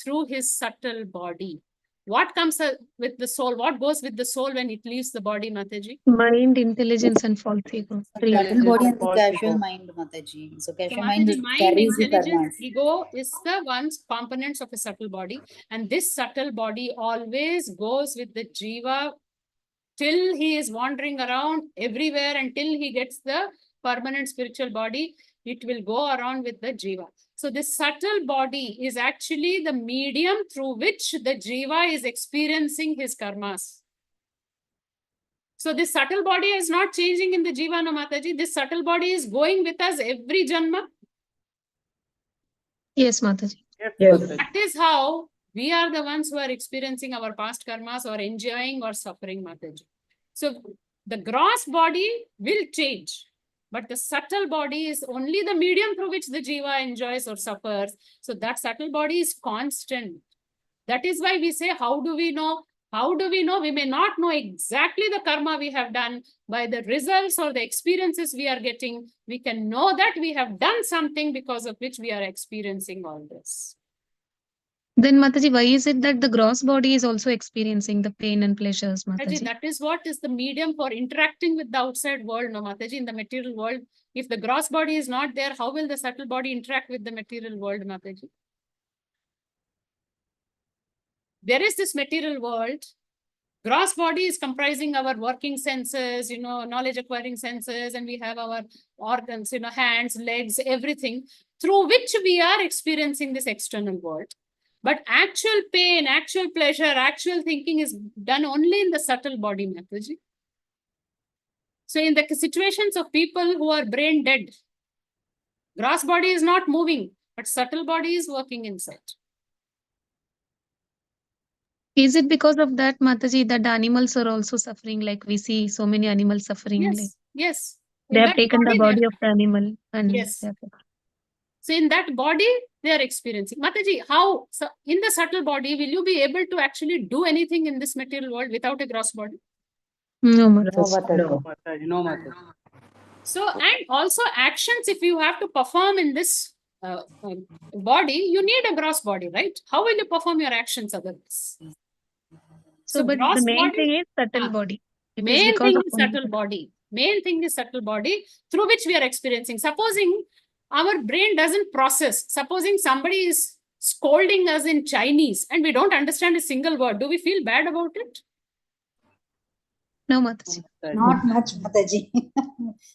through his subtle body. What comes with the soul? What goes with the soul when it leaves the body, Mataji? Mind, intelligence, and false ego. Subtle body and the casual mind, Mataji. So casual mind Mataji, mind, carries the intelligence, karmas. ego is the one's components of a subtle body, and this subtle body always goes with the jiva till he is wandering around everywhere until he gets the permanent spiritual body. It will go around with the jiva. So this subtle body is actually the medium through which the jiva is experiencing his karmas. So this subtle body is not changing in the jiva, no, Mataji. This subtle body is going with us every janma. Yes, Mataji. Yes. That is how we are the ones who are experiencing our past karmas or enjoying or suffering, Mataji. So the gross body will change. But the subtle body is only the medium through which the jiva enjoys or suffers. So that subtle body is constant. That is why we say, how do we know? How do we know? We may not know exactly the karma we have done. By the results or the experiences we are getting, we can know that we have done something because of which we are experiencing all this. Then Mataji, why is it that the gross body is also experiencing the pain and pleasures, Mataji? That is what is the medium for interacting with the outside world, no Mataji, in the material world. If the gross body is not there, how will the subtle body interact with the material world, Mataji? There is this material world. Gross body is comprising our working senses, knowledge acquiring senses, and we have our organs, hands, legs, everything through which we are experiencing this external world. But actual pain, actual pleasure, actual thinking is done only in the subtle body, Mataji. So in the situations of people who are brain dead, gross body is not moving, but subtle body is working inside. Is it because of that, Mataji, that the animals are also suffering? Like we see so many animals suffering. Yes, yes. They have taken the body of the animal. And yes. So in that body, they are experiencing. Mataji, how? So in the subtle body, will you be able to actually do anything in this material world without a gross body? No, Mataji. No, Mataji. So, and also actions, if you have to perform in this body, you need a gross body, right? How will you perform your actions otherwise? So but the main thing is subtle body. Main thing is subtle body. Main thing is subtle body through which we are experiencing. Supposing our brain doesn't process. Supposing somebody is scolding us in Chinese and we don't understand a single word. Do we feel bad about it? No, Mataji. Not much, Mataji,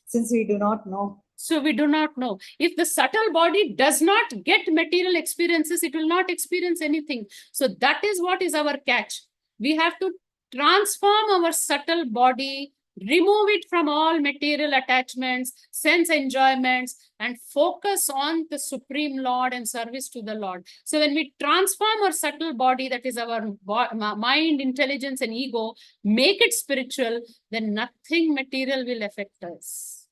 since we do not know. So we do not know. If the subtle body does not get material experiences, it will not experience anything. So that is what is our catch. We have to transform our subtle body, remove it from all material attachments, sense enjoyments, and focus on the Supreme Lord and service to the Lord. So when we transform our subtle body, that is our mind, intelligence, and ego, make it spiritual, then nothing material will affect us.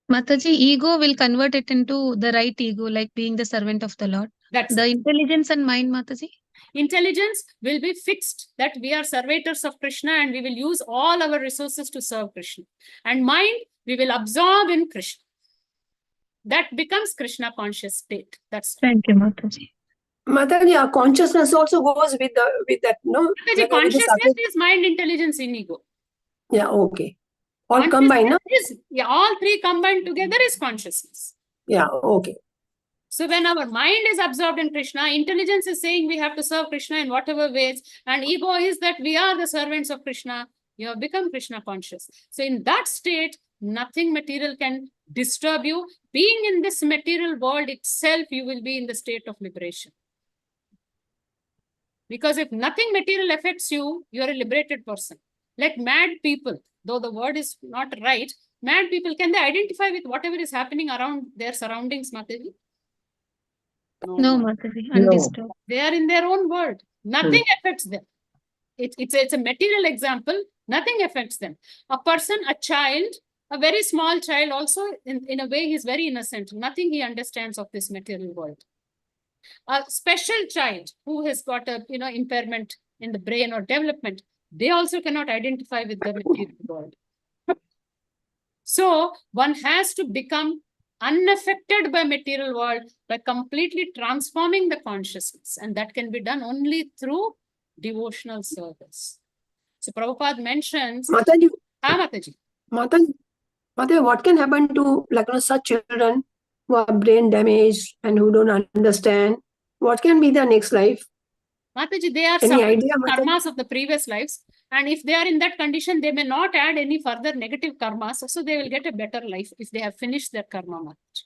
Mataji, ego will convert it into the right ego, like being the servant of the Lord. That's the intelligence and mind, Mataji. Intelligence will be fixed that we are servitors of Krishna and we will use all our resources to serve Krishna. And mind, we will absorb in Krishna. That becomes Krishna conscious state. That's Thank you, Mataji. Mataji, our consciousness also goes with that, no? Mataji, consciousness is mind, intelligence, and ego. Yeah, okay. All combined, no? All three combined together is consciousness. Yeah, okay. So when our mind is absorbed in Krishna, intelligence is saying we have to serve Krishna in whatever ways, and ego is that we are the servants of Krishna. You have become Krishna conscious. So in that state, nothing material can disturb you. Being in this material world itself, you will be in the state of liberation. Because if nothing material affects you, you are a liberated person. Like mad people, though the word is not right, mad people, can they identify with whatever is happening around their surroundings, Mataji? No, Mataji, undisturbed. No. They are in their own world. Nothing affects them. It's a material example. Nothing affects them. A person, a child, a very small child also, in a way, he's very innocent. Nothing he understands of this material world. A special child who has got a impairment in the brain or development, they also cannot identify with the material world. So one has to become unaffected by material world by completely transforming the consciousness, and that can be done only through devotional service. So Prabhupada mentions Mataji, Mataji, what can happen to such children who are brain damaged and who don't understand? What can be their next life? Mataji, they are suffering karmas of the previous lives, and if they are in that condition, they may not add any further negative karmas, so they will get a better life if they have finished their karma, Mataji.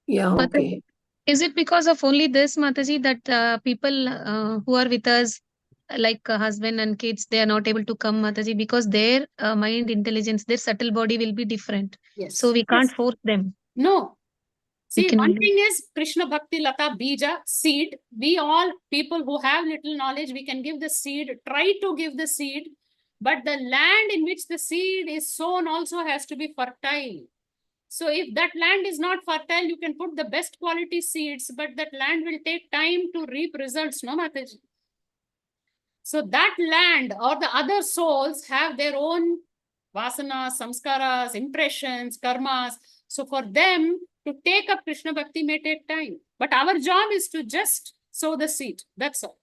Yeah, okay. Is it because of only this, Mataji, that people who are with us, like husband and kids, they are not able to come, Mataji, because their mind, intelligence, their subtle body will be different. Yes. So we can't force them. No. See, one thing is Krishna Bhakti Lata Bija, seed. We all people who have little knowledge, we can give the seed, try to give the seed. But the land in which the seed is sown also has to be fertile. So if that land is not fertile, you can put the best quality seeds, but that land will take time to reap results, no, Mataji? So that land or the other souls have their own vasanas, samskaras, impressions, karmas. So for them to take up Krishna Bhakti may take time. But our job is to just sow the seed. That's all.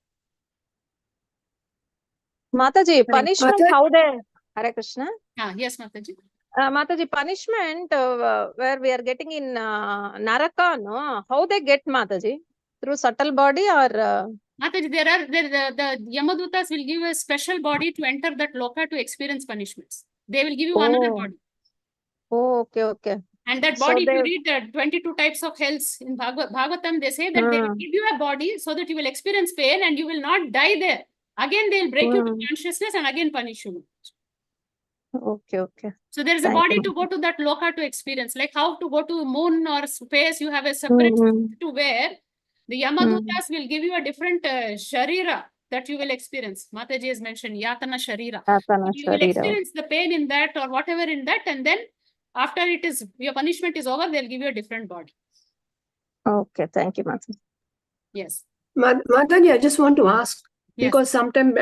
Mataji, punishment, how they... Hare Krishna. Yes, Mataji. Mataji, punishment where we are getting in Naraka, no? How they get, Mataji? Through subtle body or... Mataji, the Yamadutas will give a special body to enter that loka to experience punishments. They will give you another body. Oh, okay, okay. And that body, if you read the 22 types of hells in Bhagavatam, they say that they will give you a body so that you will experience pain and you will not die there. Again, they will break you to consciousness and again punish you. Okay, okay. So there is a body to go to that loka to experience. Like how to go to moon or space, you have a separate to wear. The Yamadutas will give you a different sharira that you will experience. Mataji has mentioned Yatana Sharira. You will experience the pain in that or whatever in that, and then after it is your punishment is over, they'll give you a different body. Okay, thank you, Mataji. Yes. Mataji, I just want to ask, because sometime,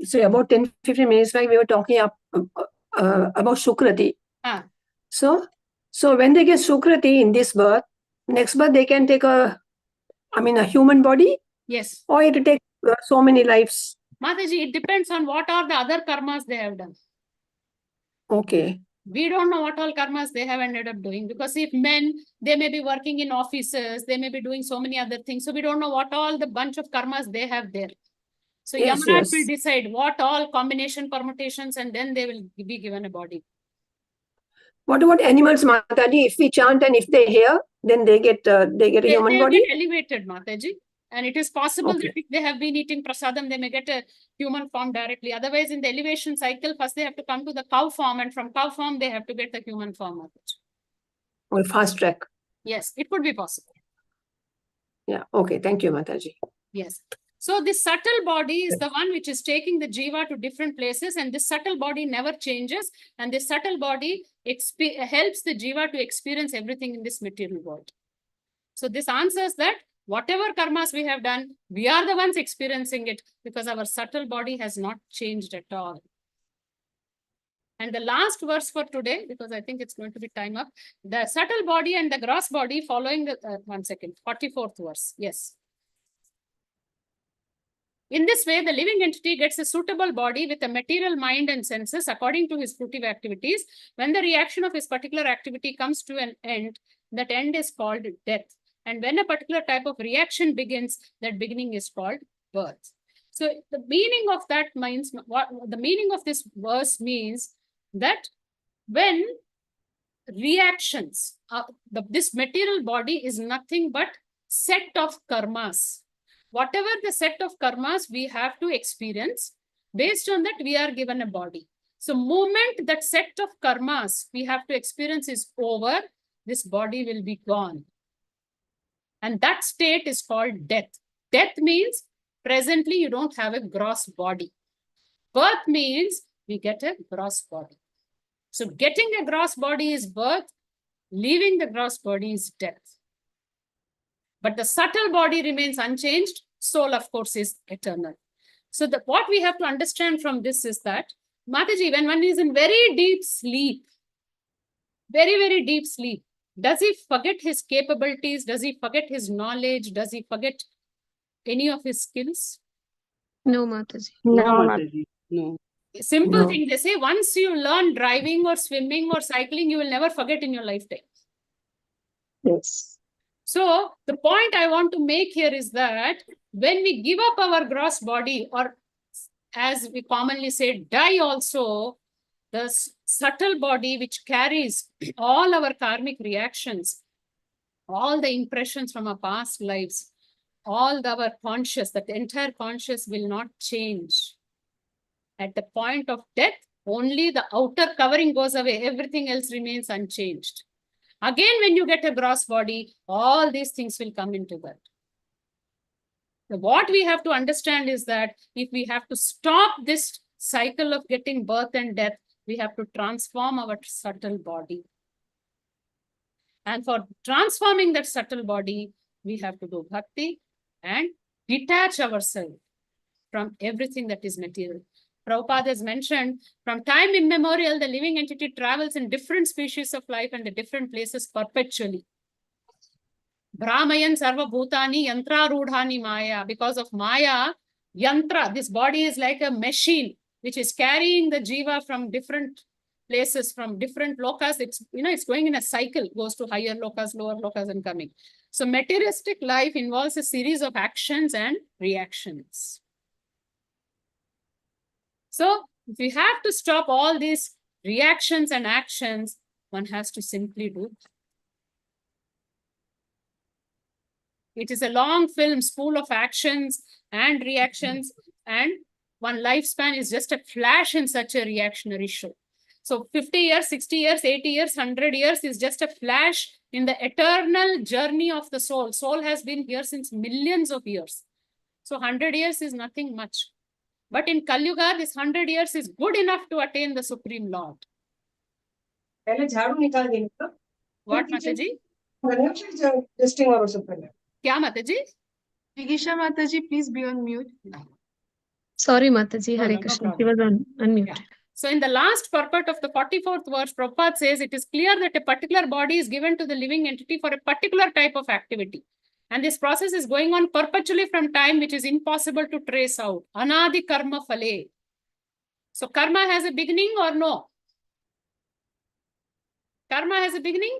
say about 10-15 minutes back, we were talking about Sukrati. So when they get Sukrati in this birth, next birth they can take a human body? Yes. Or it will take so many lives? Mataji, it depends on what are the other karmas they have done. Okay. We don't know what all karmas they have ended up doing, because if men, they may be working in offices, they may be doing so many other things. So we don't know what all the bunch of karmas they have there. So Yamaraj will decide what all combination permutations, and then they will be given a body. What about animals, Mataji? If we chant and if they hear, then they get a human body? They get elevated, Mataji. And it is possible that if they have been eating prasadam, they may get a human form directly. Otherwise, in the elevation cycle, first they have to come to the cow form, and from cow form, they have to get the human form, Mataji. Or fast track? Yes, it could be possible. Yeah, okay. Thank you, Mataji. Yes. So this subtle body is the one which is taking the jiva to different places, and this subtle body never changes, and this subtle body helps the jiva to experience everything in this material world. So this answers that whatever karmas we have done, we are the ones experiencing it, because our subtle body has not changed at all. And the last verse for today, because I think it's going to be time up, the subtle body and the gross body following the, 44th verse. Yes. In this way, the living entity gets a suitable body with a material mind and senses according to his fruitive activities. When the reaction of his particular activity comes to an end, that end is called death. And when a particular type of reaction begins, that beginning is called birth. So the meaning of that means, the meaning of this verse means that when reactions, this material body is nothing but set of karmas. Whatever the set of karmas we have to experience, based on that we are given a body. So moment that set of karmas we have to experience is over, this body will be gone. And that state is called death. Death means presently you don't have a gross body. Birth means we get a gross body. So getting a gross body is birth, leaving the gross body is death. But the subtle body remains unchanged. Soul, of course, is eternal. So what we have to understand from this is that, Mataji, when one is in very deep sleep, very, very deep sleep, does he forget his capabilities? Does he forget his knowledge? Does he forget any of his skills? No, Mataji. No, Mataji. No. Simple thing. They say once you learn driving or swimming or cycling, you will never forget in your lifetime. Yes. So the point I want to make here is that when we give up our gross body, or as we commonly say, die also, the subtle body which carries all our karmic reactions, all the impressions from our past lives, all our conscious, that entire conscious will not change. At the point of death, only the outer covering goes away. Everything else remains unchanged. Again, when you get a gross body, all these things will come into that. So what we have to understand is that if we have to stop this cycle of getting birth and death, we have to transform our subtle body. And for transforming that subtle body, we have to do bhakti and detach ourselves from everything that is material. Prabhupada has mentioned, from time immemorial, the living entity travels in different species of life and the different places perpetually. Brahmayan sarva bhutani yantra rudhani maya. Because of maya, yantra, this body is like a machine which is carrying the jiva from different places, from different lokas. It's going in a cycle, goes to higher lokas, lower lokas, and coming. So materialistic life involves a series of actions and reactions. So if we have to stop all these reactions and actions, one has to simply do. It is a long film full of actions and reactions, and one lifespan is just a flash in such a reactionary show. So 50 years, 60 years, 80 years, 100 years is just a flash in the eternal journey of the soul. Soul has been here since millions of years. So 100 years is nothing much. But in Kali Yuga, this 100 years is good enough to attain the Supreme Lord. What, Mataji? Kya, Mataji? Jigisha Mataji, please be on mute. Sorry, Mataji. No, Hare no Krishna. She problem. was unmuted. Yeah. So in the last purport of the 44th verse, Prabhupada says, it is clear that a particular body is given to the living entity for a particular type of activity. And this process is going on perpetually from time, which is impossible to trace out. Anadi karma phale. So karma has a beginning or no? Karma has a beginning?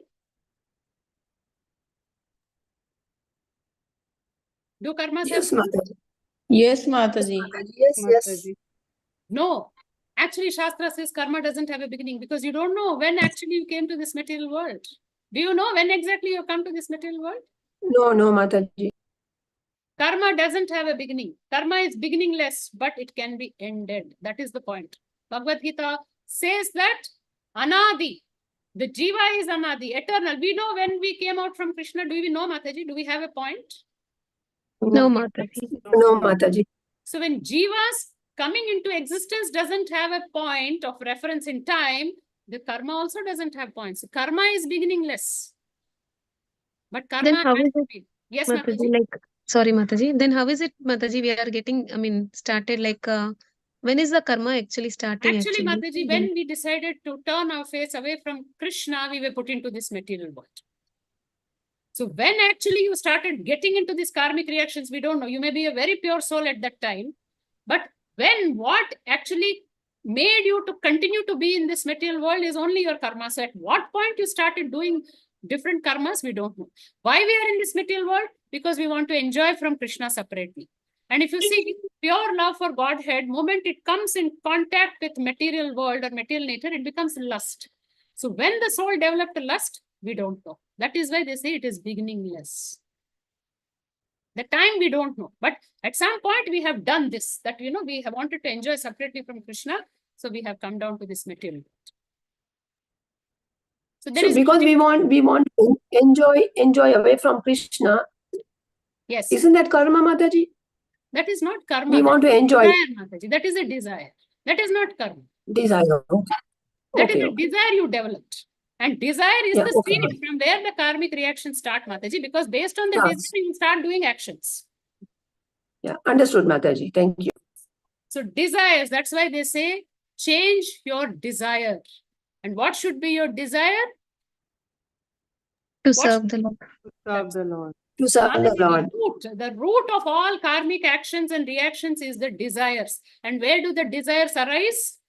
Do karmas Yes, have? Mataji. Yes, Mataji. Yes. No. Actually, Shastra says karma doesn't have a beginning because you don't know when actually you came to this material world. Do you know when exactly you come to this material world? No, Mataji. Karma doesn't have a beginning. Karma is beginningless, but it can be ended. That is the point. Bhagavad Gita says that Anadi, the Jiva is Anadi, eternal. We know when we came out from Krishna. Do we know, Mataji? Do we have a point? No, Mataji. No, Mataji. So when Jivas coming into existence doesn't have a point of reference in time, the karma also doesn't have points. So karma is beginningless. But karma Then how has is it, been. Yes, Mataji? Mataji. Sorry, Mataji. Then how is it, Mataji, we are getting, started when is the karma actually starting? Actually, Mataji, when we decided to turn our face away from Krishna, we were put into this material world. So when actually you started getting into these karmic reactions, we don't know. You may be a very pure soul at that time. But what actually made you to continue to be in this material world is only your karma. So at what point you started doing different karmas, we don't know. Why we are in this material world? Because we want to enjoy from Krishna separately. And if you see pure love for Godhead, moment it comes in contact with material world or material nature, it becomes lust. So when the soul developed lust, we don't know. That is why they say it is beginningless. The time we don't know. But at some point we have done this, that, we have wanted to enjoy separately from Krishna. So we have come down to this material world. So because we want to enjoy away from Krishna. Yes. Isn't that karma, Mataji? That is not karma. We want to enjoy. Desire, Mataji. That is a desire. That is not karma. Desire. That is a desire you developed. And desire is the seed from where the karmic reactions start, Mataji, because based on the desire, you start doing actions. Yeah, understood, Mataji. Thank you. So desires, that's why they say, change your desire. And what should be your desire? To serve the Lord. To serve the Lord. The root of all karmic actions and reactions is the desires. And where do the desires arise?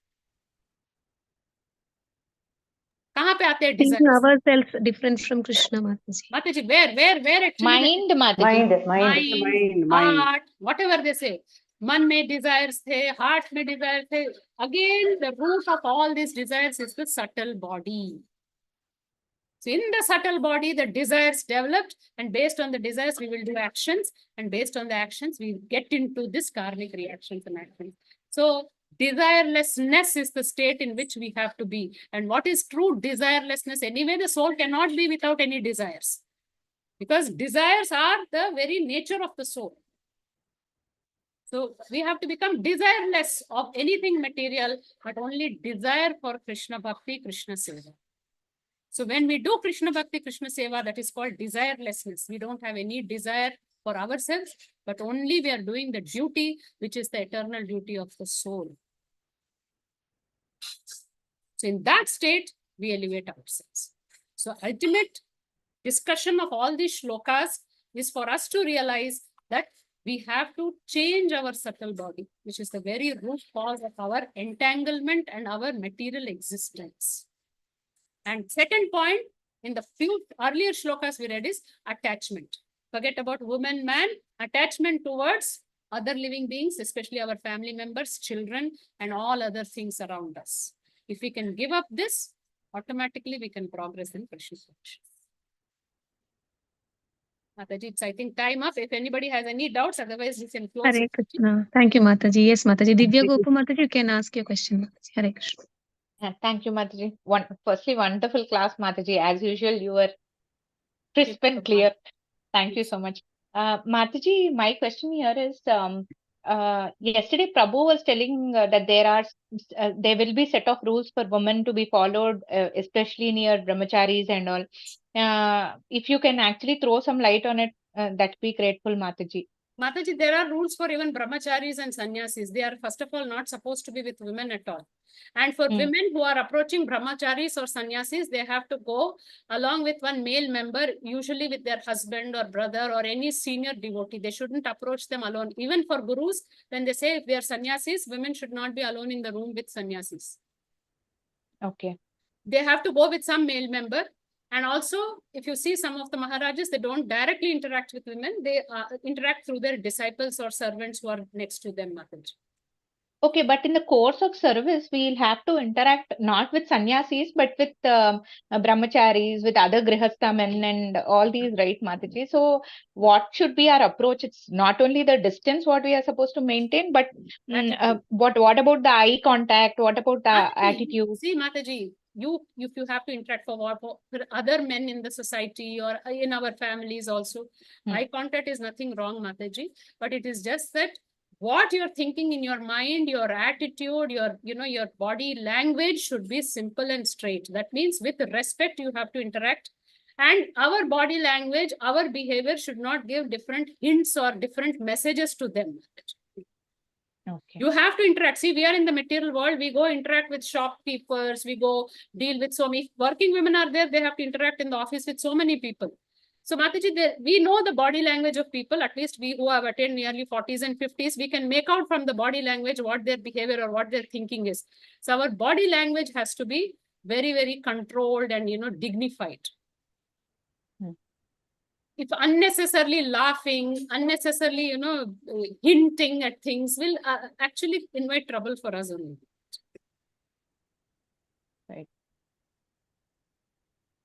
कहाँ पे आते हैं desires? Ourselves different from Krishna, Mataji. Mataji, where actually? Mind, Mataji. Mind, heart, whatever they say. Man में desires थे, heart में desires थे. Again, the root of all these desires is the subtle body. So in the subtle body, the desires developed, and based on the desires, we will do actions, and based on the actions, we get into this karmic reactions and actions. So desirelessness is the state in which we have to be. And what is true desirelessness? Anyway, the soul cannot be without any desires, because desires are the very nature of the soul. So we have to become desireless of anything material, but only desire for Krishna Bhakti, Krishna Seva. So when we do Krishna Bhakti, Krishna Seva, that is called desirelessness. We don't have any desire for ourselves, but only we are doing the duty, which is the eternal duty of the soul. So in that state, we elevate ourselves. So ultimate discussion of all these shlokas is for us to realize that we have to change our subtle body, which is the very root cause of our entanglement and our material existence. And second point, in the few earlier shlokas we read is attachment. Forget about woman, man, attachment towards other living beings, especially our family members, children, and all other things around us. If we can give up this, automatically we can progress in Krishna consciousness. Mataji, it's I think time up. If anybody has any doubts, otherwise we can close. Hare Krishna. Thank you, Mataji. Yes, Mataji. Divya Gopu Mataji, you can ask your question, Mataji. Hare Krishna. Thank you, Mataji. Firstly, wonderful class, Mataji. As usual, you were crisp and clear. Thank you so much. Mataji, my question here is, yesterday Prabhu was telling that there will be set of rules for women to be followed, especially near brahmacharis and all. If you can actually throw some light on it, that'd be grateful, Mataji. Mataji, there are rules for even brahmacharis and sannyasis. They are, first of all, not supposed to be with women at all. And for women who are approaching brahmacharis or sannyasis, they have to go along with one male member, usually with their husband or brother or any senior devotee. They shouldn't approach them alone. Even for gurus, when they say if they are sannyasis, women should not be alone in the room with sannyasis. Okay. They have to go with some male member. And also, if you see some of the Maharajas, they don't directly interact with women. They interact through their disciples or servants who are next to them, Mataji. Okay, but in the course of service, we'll have to interact not with sannyasis, but with brahmacharis, with other grihastha men and all these, right, Mataji? So what should be our approach? It's not only the distance what we are supposed to maintain, but what about the eye contact? What about the attitude? See, Mataji, if you have to interact for other men in the society or in our families also, eye contact is nothing wrong, Mataji, but it is just that what you're thinking in your mind, your attitude, your body language should be simple and straight. That means with respect, you have to interact. And our body language, our behavior should not give different hints or different messages to them. Okay. You have to interact. See, we are in the material world. We go interact with shopkeepers. We go deal with so many working women are there. They have to interact in the office with so many people. So Mataji, we know the body language of people. At least we who have attained nearly 40s and 50s, we can make out from the body language what their behavior or what their thinking is. So our body language has to be very, very controlled and, dignified. If unnecessarily laughing, unnecessarily, hinting at things will actually invite trouble for us only. Right.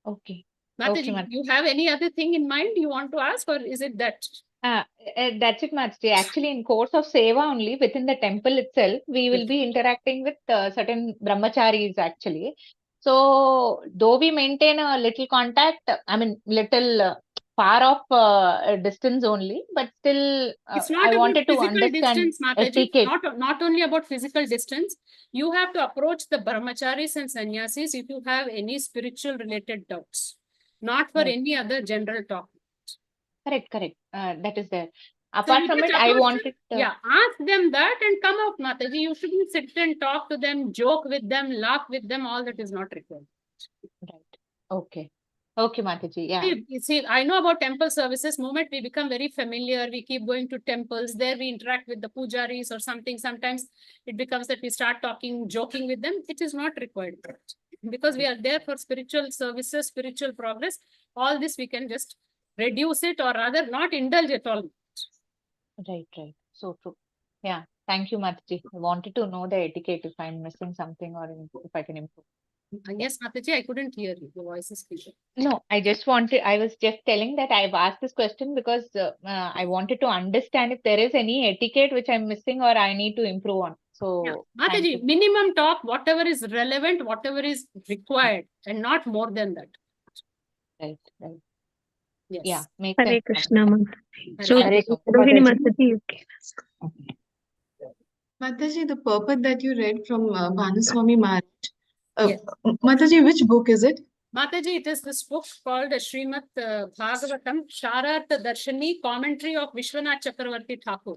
Okay. Mataji, okay, you have any other thing in mind you want to ask, or is it that? That's it, Mataji. Actually, in course of seva only, within the temple itself, we will be interacting with certain brahmacharis actually. So, though we maintain a little contact, little far off distance only, but still, it's not I about wanted to physical understand distance, Mataji. etiquette. Not only about physical distance. You have to approach the brahmacharis and sannyasis if you have any spiritual related doubts, not for any other general talk. Correct. That is there. Apart from it, I wanted to... ask them that and come out, Mataji. You shouldn't sit and talk to them, joke with them, laugh with them. All that is not required. Right. Okay, Mataji. Yeah. See, I know about temple services. Moment we become very familiar, we keep going to temples. There we interact with the pujaris or something. Sometimes it becomes that we start talking, joking with them. It is not required because we are there for spiritual services, spiritual progress. All this we can just reduce it or rather not indulge at all. Right. So true. Yeah. Thank you, Mataji. I wanted to know the etiquette if I'm missing something or if I can improve. Yes, Mataji, I couldn't hear you. Your voice is clear. No, I was just telling that I've asked this question because I wanted to understand if there is any etiquette which I'm missing or I need to improve on. So, Mataji, minimum talk, whatever is relevant, whatever is required, and not more than that. Right. Yes. Yeah. Hare Krishna. So, Rohini Mataji, you can ask. Mataji, the purport that you read from Bhanuswami Maharaj, Yes. Mataji, which book is it? Mataji, it is this book called Shrimad Bhagavatam, Sharartha Darshani, commentary of Vishwanath Chakravarti Thakur.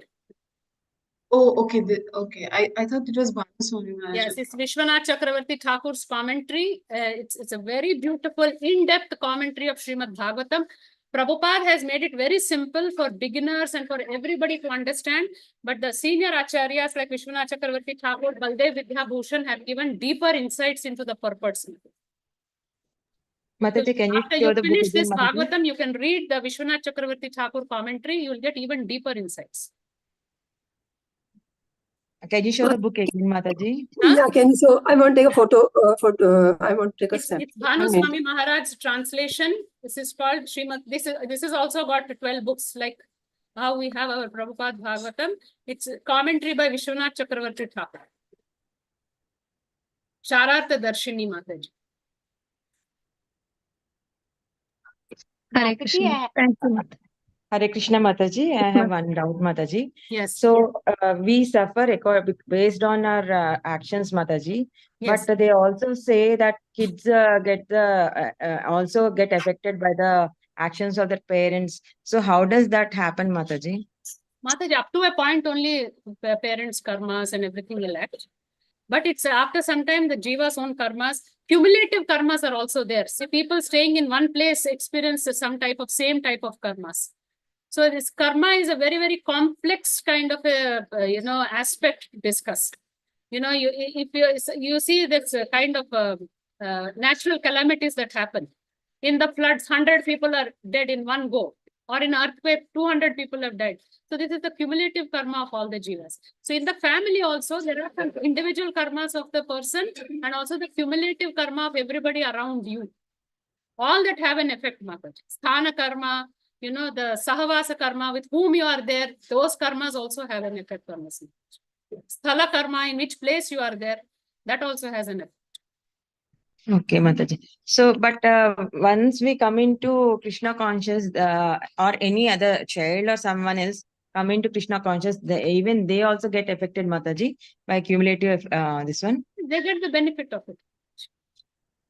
Oh, okay. Okay. I thought it was Bhanuswami Maharaj. Yes, it's Vishwanath Chakravarti Thakur's commentary. It's a very beautiful, in-depth commentary of Shrimad Bhagavatam. Prabhupada has made it very simple for beginners and for everybody to understand. But the senior acharyas like Vishwanath Chakravarti Thakur, Baldev Vidya Bhushan have given deeper insights into the purports. Mataji, can you After show you the book finish again, this Mataji? Bhagavatam, you can read the Vishwanath Chakravarti Thakur commentary. You will get even deeper insights. Can you show the book again, Mataji? Yeah, can you? So I want to take a photo. I want to take a snap. It's Bhanuswami Maharaj's translation. This is called Shrimad. This is also got 12 books like how we have our Prabhupada Bhagavatam. It's a commentary by Vishwanath Chakravarti Thakur. Sharartha Darshini Mataji. Hare Krishna. Thank you, Mataji. Hare Krishna, Mataji. I have one doubt, Mataji. Yes. So we suffer based on our actions, Mataji. Yes. But they also say that kids also get affected by the actions of their parents. So how does that happen, Mataji? Mataji, up to a point only parents' karmas and everything will act. But it's after some time the jiva's own karmas, cumulative karmas are also there. See, people staying in one place experience some same type of karmas. So this karma is a very, very complex kind of a aspect to discuss. If you see this kind of natural calamities that happen. In the floods, 100 people are dead in one go. Or in earthquake, 200 people have died. So this is the cumulative karma of all the jivas. So in the family also, there are some individual karmas of the person and also the cumulative karma of everybody around you. All that have an effect, Mataji. Sthana karma, the sahavasa karma with whom you are there, those karmas also have an effect on us. Sthala karma, in which place you are there, that also has an effect. Okay, Mataji. So, but once we come into Krishna conscious or any other child or someone else come into Krishna conscious, even they also get affected, Mataji, by cumulative this one. They get the benefit of it.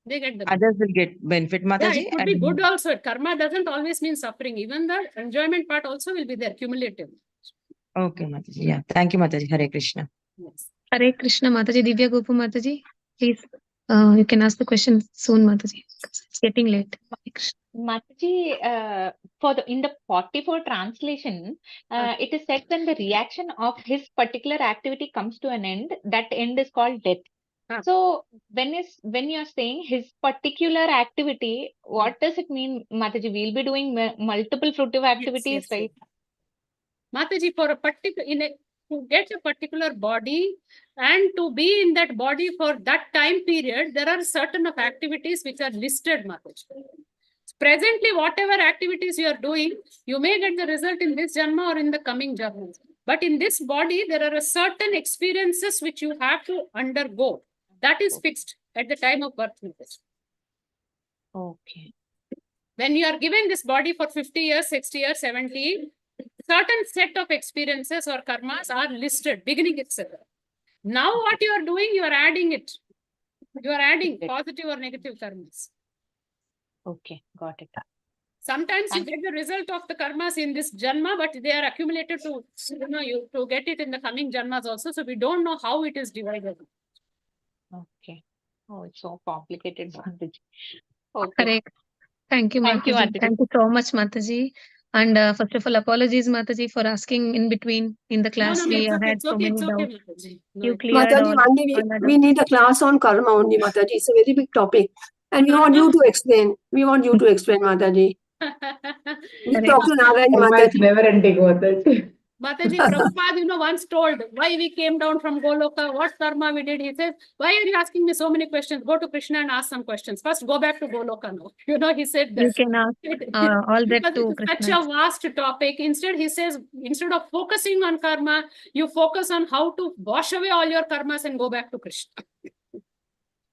They get the benefit. Others will get benefit, Mataji. Yeah, it could be good also. Karma doesn't always mean suffering. Even the enjoyment part also will be there, cumulative. Okay, Mataji. Yeah, thank you, Mataji. Hare Krishna. Yes. Hare Krishna, Mataji. Divya Gopu Mataji, please. You can ask the question soon, Mataji. It's getting late. Mataji, in the 44 translation, it is said when the reaction of his particular activity comes to an end, that end is called death. So when you are saying his particular activity, what does it mean, Mataji? We'll be doing multiple fruitive activities, right? Mataji, for a particular to get a particular body and to be in that body for that time period, there are certain of activities which are listed, Mataji. Presently, whatever activities you are doing, you may get the result in this janma or in the coming janma. But in this body, there are certain experiences which you have to undergo. That is fixed at the time of birth. Okay. When you are given this body for 50 years, 60 years, 70, certain set of experiences or karmas are listed, beginning itself. Now what you are doing, you are adding it. You are adding positive or negative karmas. Okay, got it. Sometimes you get the result of the karmas in this janma, but they are accumulated to, to get it in the coming janmas also. So we don't know how it is divided. Okay. Oh, it's so complicated, Mataji. Okay. Correct. Thank you, Mataji. Thank you so much, Mataji. And first of all, apologies, Mataji, for asking in between in the class. No, We had so many doubts. You cleared Mataji, we need a class on karma only, Mataji. It's a very big topic. And we want you to explain. We want you to explain, Mataji. We talk to Narayan, Mataji. Never ending, Mataji. Mataji, Prabhupada, once told why we came down from Goloka, what karma we did. He says, why are you asking me so many questions? Go to Krishna and ask some questions. First, go back to Goloka now. He said that. You can ask all that to Krishna. Such a vast topic. Instead, he says, instead of focusing on karma, you focus on how to wash away all your karmas and go back to Krishna.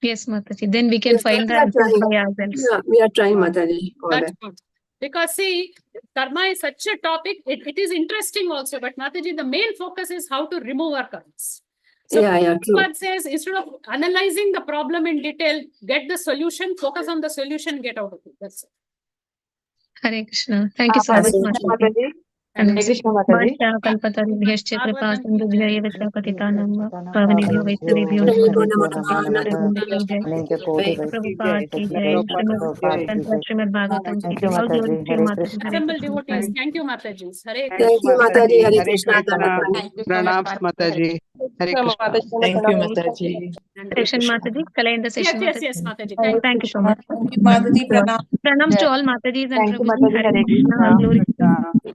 Yes, Mataji. Then we can find the answers by ourselves. Yeah, we are trying, Mataji. That's good. Because see, karma is such a topic, it is interesting also, but Mataji, the main focus is how to remove our karmas. So Yeah, true. Prabhupada says, instead of analyzing the problem in detail, get the solution, focus on the solution, get out of it. That's it. Hare Krishna. Thank you so much, Mataji. Hare Krishna Mataji. Vasha kalpataru vyascha kripa sindhu jaya vacha patitanam pavanebhyo vaishnavebhyo Prabhupada ki jai, Srimad Bhagavatam ki jai. All glory to you, Mataji. Hare Assembled Krishna. devotees, thank you, Mataji. Hare Thank you, Mataji. Hare Hare Krishna. Krishna. Pranam Mataji. Hare Krishna. Thank you, Mataji. Session, Mataji. Shall I end the session, Yes, Mataji. Thank you. Thank you so much. Thank you, Mataji. Pranam. Pranams to all Matajis and Thank you, Prabhuji. Mataji. Hare Hare Krishna. All Krishna. glory to you.